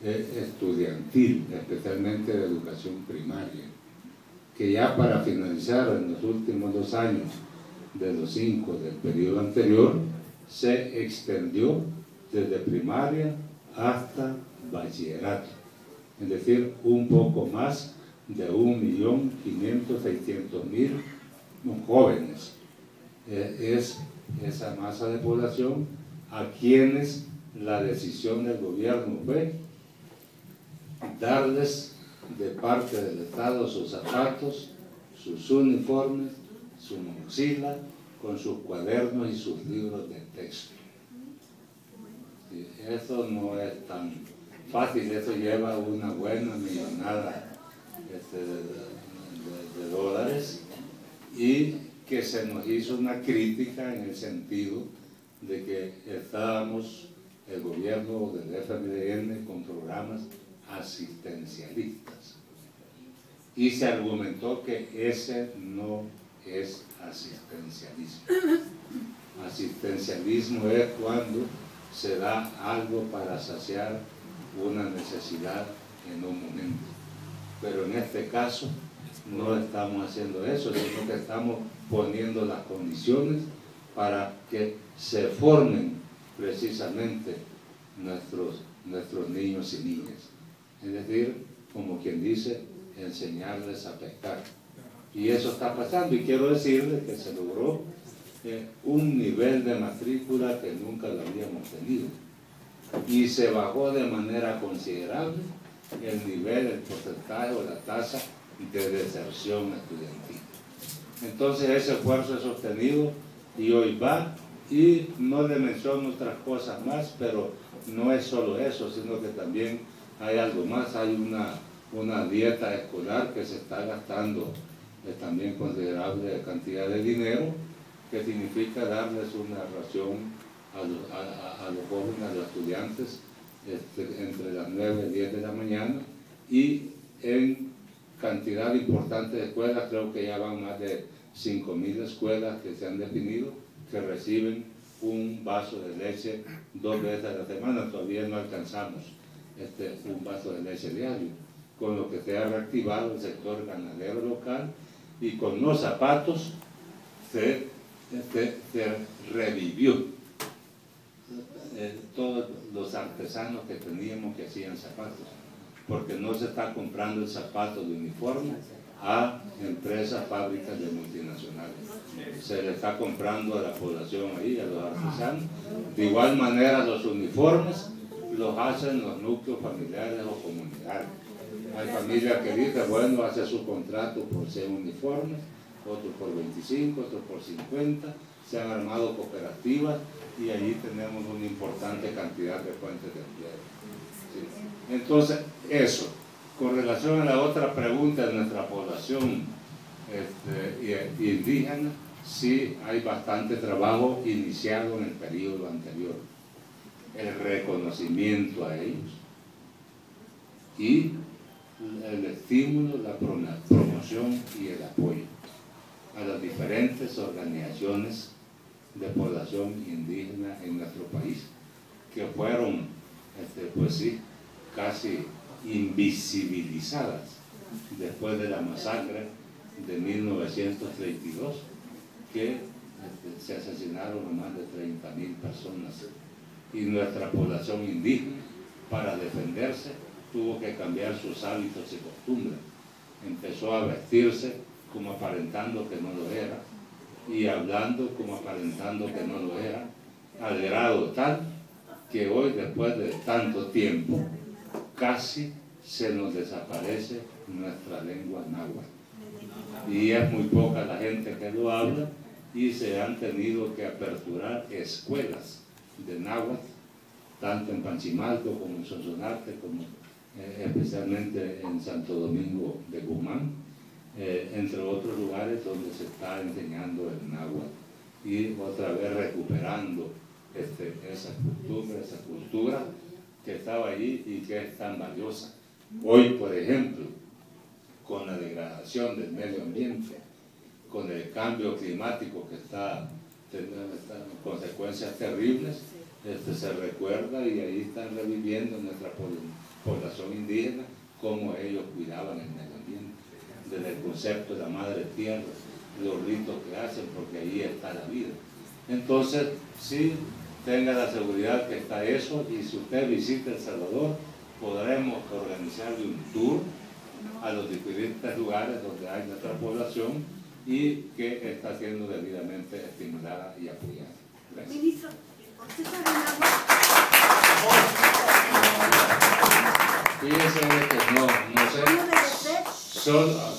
estudiantil, especialmente de educación primaria, que ya para finalizar en los últimos 2 años de los 5 del periodo anterior se extendió desde primaria hasta bachillerato, es decir, un poco más de 1.500.000-600.000 jóvenes. Es esa masa de población a quienes la decisión del gobierno fue darles de parte del Estado sus zapatos, sus uniformes, su mochila, con sus cuadernos y sus libros de texto. Y eso no es tan fácil, eso lleva una buena millonada de dólares, y que se nos hizo una crítica en el sentido de que estábamos, el gobierno del FMLN, con programas asistencialistas, y se argumentó que ese no es asistencialismo. Asistencialismo es cuando se da algo para saciar una necesidad en un momento, pero en este caso no estamos haciendo eso, sino que estamos poniendo las condiciones para que se formen precisamente nuestros niños y niñas. Es decir, como quien dice, enseñarles a pescar. Y eso está pasando, y quiero decirles que se logró un nivel de matrícula que nunca lo habíamos tenido. Y se bajó de manera considerable el nivel, el porcentaje o la tasa de deserción estudiantil. Entonces ese esfuerzo es sostenido y hoy va, y no le menciono otras cosas más, pero no es solo eso, sino que también hay algo más. Hay una dieta escolar que se está gastando también considerable cantidad de dinero, que significa darles una ración a los jóvenes, a los estudiantes, entre las 9 y 10 de la mañana, y en cantidad importante de escuelas, creo que ya van más de 5.000 escuelas que se han definido, que reciben un vaso de leche 2 veces a la semana. Todavía no alcanzamos un vaso de leche diario, con lo que se ha reactivado el sector ganadero local, y con los zapatos se revivió todos los artesanos que teníamos que hacían zapatos, porque no se está comprando el zapato de uniforme a empresas, fábricas de multinacionales, se le está comprando a la población ahí, a los artesanos. De igual manera los uniformes los hacen los núcleos familiares o comunitarios. Hay familias que dicen, bueno, hace su contrato por 100 uniformes, otros por 25, otros por 50, se han armado cooperativas, y allí tenemos una importante cantidad de fuentes de empleo. ¿Sí? Entonces, eso. Con relación a la otra pregunta de nuestra población indígena, sí hay bastante trabajo iniciado en el periodo anterior. El reconocimiento a ellos y el estímulo, la promoción y el apoyo a las diferentes organizaciones de población indígena en nuestro país, que fueron, pues sí, casi invisibilizadas después de la masacre de 1932, que se asesinaron a más de 30.000 personas, y nuestra población indígena, para defenderse, tuvo que cambiar sus hábitos y costumbres. Empezó a vestirse como aparentando que no lo era, y hablando como aparentando que no lo era, al grado tal que hoy, después de tanto tiempo, casi se nos desaparece nuestra lengua náhuatl, y es muy poca la gente que lo habla, y se han tenido que aperturar escuelas de náhuatl, tanto en Panchimalco como en Sonsonate, como especialmente en Santo Domingo de Guzmán, entre otros lugares donde se está enseñando el náhuatl, y otra vez recuperando esa cultura que estaba allí y que es tan valiosa. Hoy, por ejemplo, con la degradación del medio ambiente, con el cambio climático que está teniendo consecuencias terribles, se recuerda, y ahí están reviviendo nuestra población indígena cómo ellos cuidaban el medio ambiente, desde el concepto de la madre tierra, los ritos que hacen, porque ahí está la vida. Entonces, sí, tenga la seguridad que está eso, y si usted visita El Salvador, podremos organizarle un tour a los diferentes lugares donde hay nuestra población y que está siendo debidamente estimulada y apoyada. Gracias. Ministro, ¿usted sabe algo? Fíjese que no sé,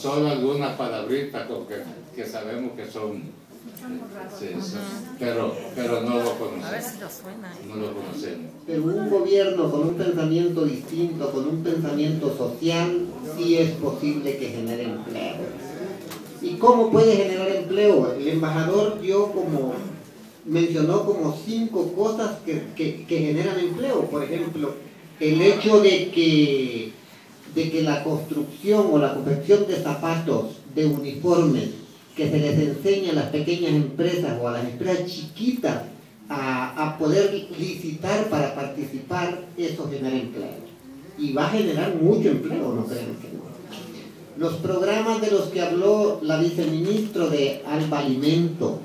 son algunas palabritas que sabemos que son, sí, pero no lo conocemos. A ver si lo suena. No lo conocemos. Pero un gobierno con un pensamiento distinto, con un pensamiento social, sí es posible que genere empleo. ¿Y cómo puede generar empleo? El embajador mencionó como 5 cosas que generan empleo. Por ejemplo, el hecho de que la construcción o la confección de zapatos, de uniformes, que se les enseña a las pequeñas empresas o a las empresas chiquitas a poder licitar para participar, eso genera empleo. Y va a generar mucho empleo, no creen que no. Los programas de los que habló la viceministra de Alba Alimento,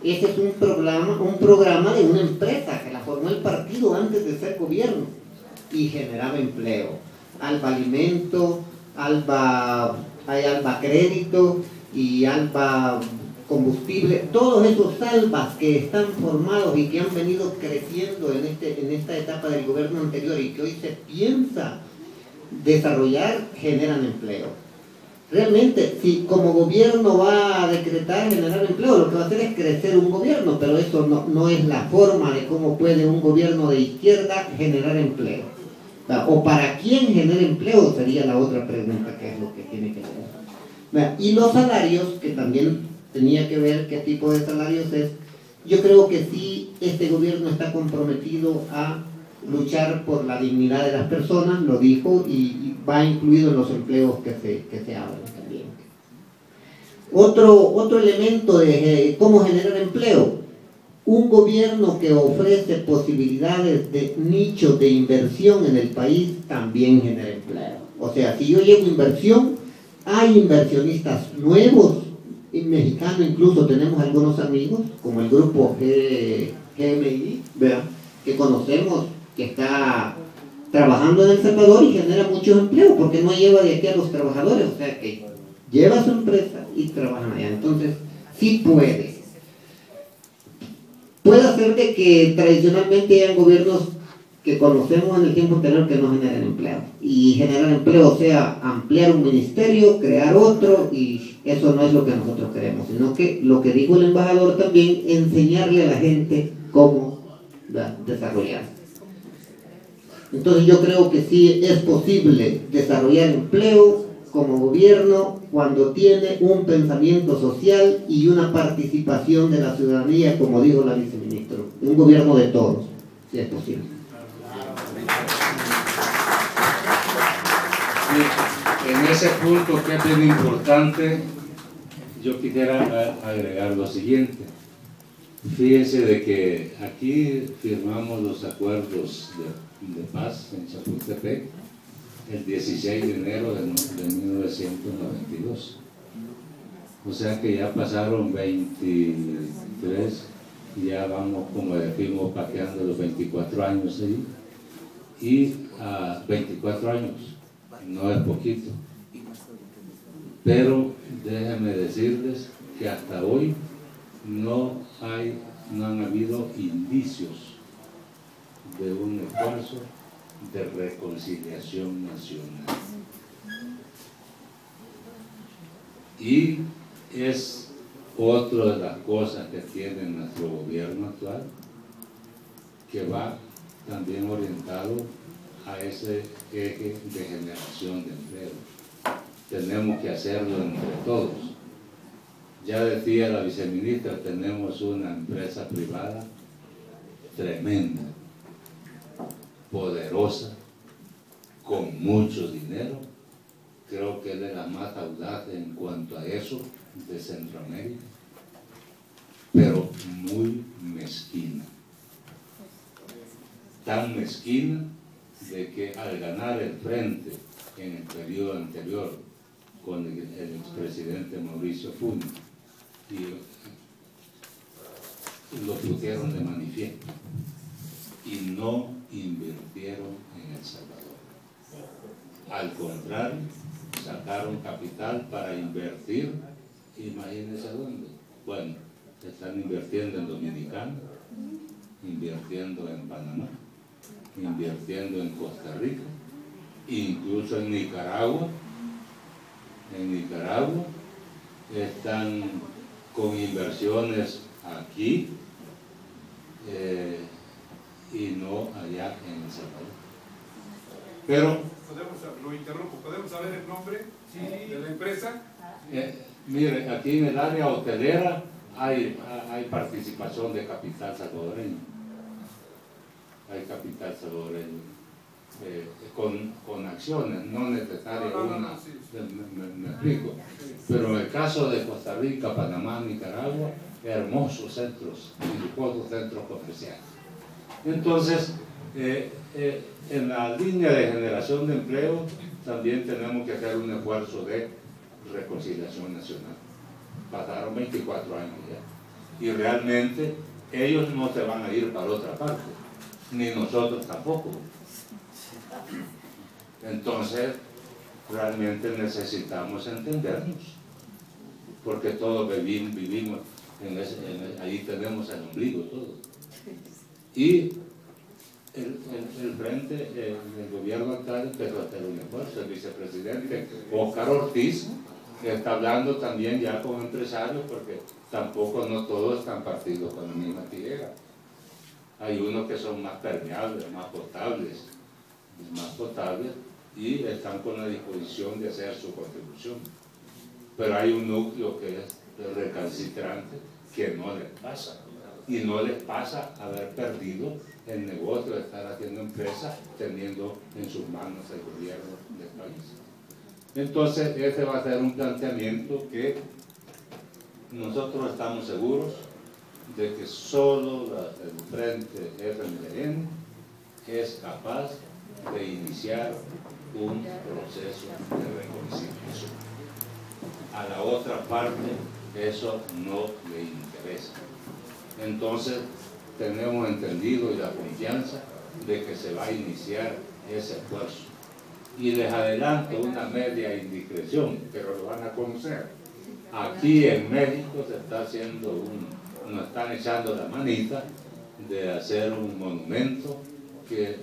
ese es un programa de una empresa que la formó el partido antes de ser gobierno y generaba empleo. Alba Alimento, Alba hay Alba Crédito y Alba Combustible, todos esos albas que están formados y que han venido creciendo en esta etapa del gobierno anterior y que hoy se piensa desarrollar, generan empleo. Realmente, si como gobierno va a decretar generar empleo, lo que va a hacer es crecer un gobierno, pero eso no es la forma de cómo puede un gobierno de izquierda generar empleo. O para quién genera empleo sería la otra pregunta, que es lo que tiene que ver. Y los salarios, que también tenía que ver qué tipo de salarios es, yo creo que sí, este gobierno está comprometido a luchar por la dignidad de las personas, lo dijo, y va incluido en los empleos que se abren también. Otro elemento de cómo generar empleo, un gobierno que ofrece posibilidades de nichos de inversión en el país también genera empleo. O sea, si yo llevo inversión, hay inversionistas nuevos, y mexicanos incluso tenemos algunos amigos, como el grupo GMI, ¿verdad?, que conocemos, que está trabajando en El Salvador y genera muchos empleos, porque no lleva de aquí a los trabajadores, o sea que lleva su empresa y trabajan allá. Entonces, sí puede. Puede hacer de que tradicionalmente hayan gobiernos que conocemos en el tiempo anterior que no generan empleo. Y generar empleo, o sea, ampliar un ministerio, crear otro, y eso no es lo que nosotros queremos, sino que lo que dijo el embajador también, enseñarle a la gente cómo desarrollarse. Entonces yo creo que sí es posible desarrollar empleo como gobierno cuando tiene un pensamiento social y una participación de la ciudadanía, como dijo la viceministra, un gobierno de todos, si es posible. En ese punto que es bien importante, yo quisiera agregar lo siguiente. Fíjense de que aquí firmamos los acuerdos de paz en Chapultepec el 16 de enero de 1992. O sea que ya pasaron 23, ya vamos, como decimos, pateando los 24 años ahí. Y 24 años, no es poquito. Pero déjenme decirles que hasta hoy no han habido indicios de un esfuerzo de reconciliación nacional. Y es otra de las cosas que tiene nuestro gobierno actual, que va también orientado a ese eje de generación de empleo. Tenemos que hacerlo entre todos. Ya decía la viceministra, tenemos una empresa privada tremenda, poderosa, con mucho dinero. Creo que es de la más audaz en cuanto a eso de Centroamérica, pero muy mezquina. Tan mezquina de que al ganar el frente en el periodo anterior con el expresidente Mauricio Funes, y lo pusieron de manifiesto y no invirtieron en El Salvador. Al contrario, sacaron capital para invertir, imagínense dónde. Bueno, están invirtiendo en Dominicana, invirtiendo en Panamá, invirtiendo en Costa Rica, incluso en Nicaragua. En Nicaragua están con inversiones aquí y no allá en El Salvador. Pero lo interrumpo, ¿podemos saber el nombre de la empresa? mire, aquí en el área hotelera hay participación de capital salvadoreño. Hay capital salvadoreño. Con acciones, no necesariamente una, me explico. Pero en el caso de Costa Rica, Panamá, Nicaragua, hermosos centros, lujosos centros comerciales. Entonces, en la línea de generación de empleo, también tenemos que hacer un esfuerzo de reconciliación nacional. Pasaron 24 años ya. Y realmente ellos no se van a ir para otra parte, ni nosotros tampoco. Entonces, realmente necesitamos entendernos, porque todos vivimos ahí tenemos el ombligo todo. Y el frente, el gobierno actual empezó a hacer un esfuerzo. El vicepresidente Óscar Ortiz está hablando también ya con empresarios, porque tampoco no todos están partidos con la misma tijera. Hay unos que son más permeables, más potables, y están con la disposición de hacer su contribución. Pero hay un núcleo que es recalcitrante, que no les pasa. Y no les pasa haber perdido el negocio de estar haciendo empresas, teniendo en sus manos el gobierno del país. Entonces, ese va a ser un planteamiento que nosotros estamos seguros de que solo el Frente FMLN es capaz de iniciar un proceso de reconciliación. A la otra parte eso no le interesa. Entonces tenemos entendido y la confianza de que se va a iniciar ese esfuerzo. Y les adelanto una media indiscreción, pero lo van a conocer. Aquí en México se está haciendo nos están echando la manita de hacer un monumento que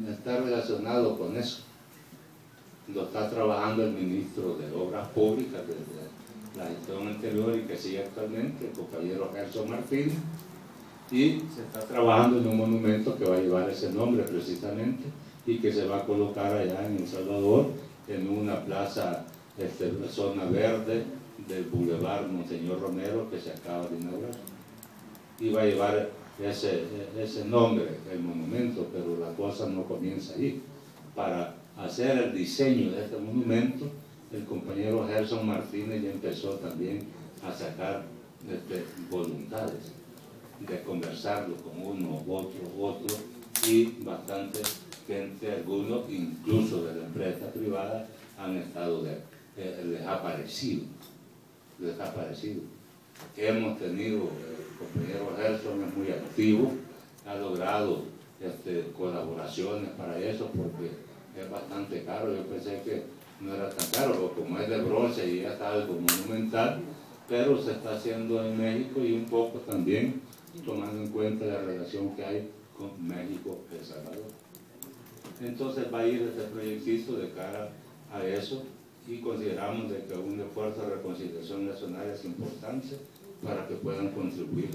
está relacionado con eso. Lo está trabajando el ministro de Obras Públicas desde la gestión anterior y que sigue actualmente, el compañero Gerson Martín, y se está trabajando en un monumento que va a llevar ese nombre precisamente y que se va a colocar allá en El Salvador, en una plaza, zona verde del Boulevard Monseñor Romero, que se acaba de inaugurar. Y va a llevar ese nombre, el monumento, pero la cosa no comienza ahí. Para hacer el diseño de este monumento, el compañero Gerson Martínez ya empezó también a sacar voluntades, de conversarlo con uno, otro, y bastante gente, algunos incluso de la empresa privada, han estado desaparecidos. Hemos tenido, el compañero Gerson es muy activo, ha logrado colaboraciones para eso, porque es bastante caro. Yo pensé que no era tan caro, porque como es de bronce y ya está algo monumental, pero se está haciendo en México y un poco también tomando en cuenta la relación que hay con México y El Salvador. Entonces va a ir este proyectito de cara a eso, y consideramos de que un esfuerzo de reconciliación nacional es importante para que puedan contribuir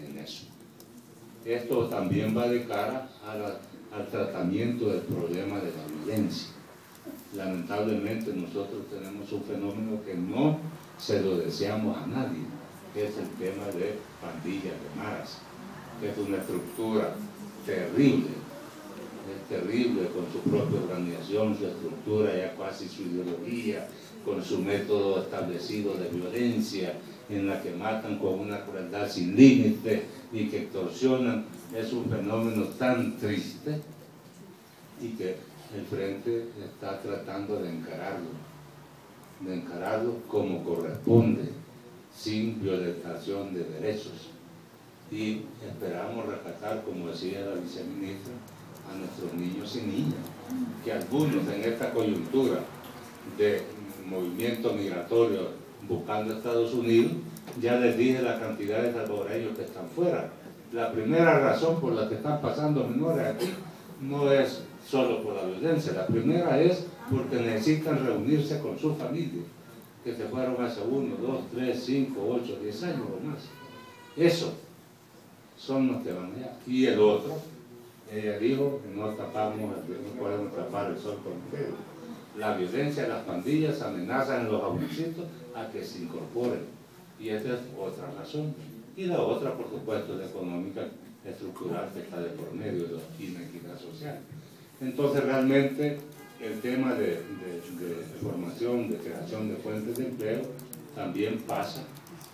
en eso. Esto también va de cara al tratamiento del problema de la violencia. Lamentablemente nosotros tenemos un fenómeno que no se lo deseamos a nadie, que es el tema de pandillas de maras, que es una estructura terrible, es terrible, con su propia organización, su estructura, ya casi su ideología, con su método establecido de violencia, en la que matan con una crueldad sin límite y que extorsionan. Es un fenómeno tan triste y que el Frente está tratando de encararlo como corresponde, sin violentación de derechos. Y esperamos rescatar, como decía la viceministra, a nuestros niños y niñas, que algunos en esta coyuntura de movimiento migratorio buscando Estados Unidos, ya les dije la cantidad de salvadoreños que están fuera. La primera razón por la que están pasando menores aquí no es solo por la violencia, la primera es porque necesitan reunirse con su familia, que se fueron hace 1, 2, 3, 5, 8, 10 años o más. Eso son los que van allá. Y el otro, ella dijo que no podemos tapar el sol con el dedo. La violencia de las pandillas amenazan a los jovencitos a que se incorporen. Y esa es otra razón. Y la otra, por supuesto, es la económica estructural que está de por medio de la inequidad social. Entonces, realmente, el tema de formación, de creación de fuentes de empleo, también pasa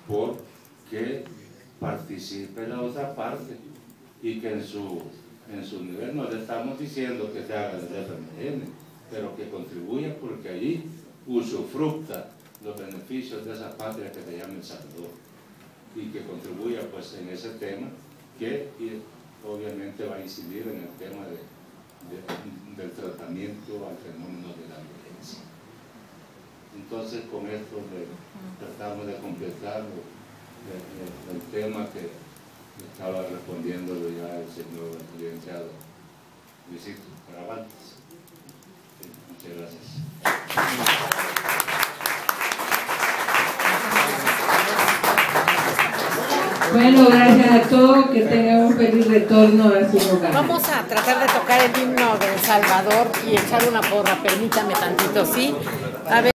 por que participe la otra parte y que en su nivel no le estamos diciendo que se haga el FMLN, pero que contribuya, porque allí usufructa los beneficios de esa patria que se llama El Salvador, y que contribuya pues en ese tema que obviamente va a incidir en el tema del tratamiento al fenómeno de la violencia. Entonces con esto tratamos de completar el tema que estaba respondiéndolo ya el señor licenciado Luisito Caravantes. Sí, muchas gracias. Bueno, gracias a todos, que tengan un feliz retorno a su hogar. Vamos a tratar de tocar el himno de El Salvador y echar una porra, permítame tantito, ¿sí? A ver.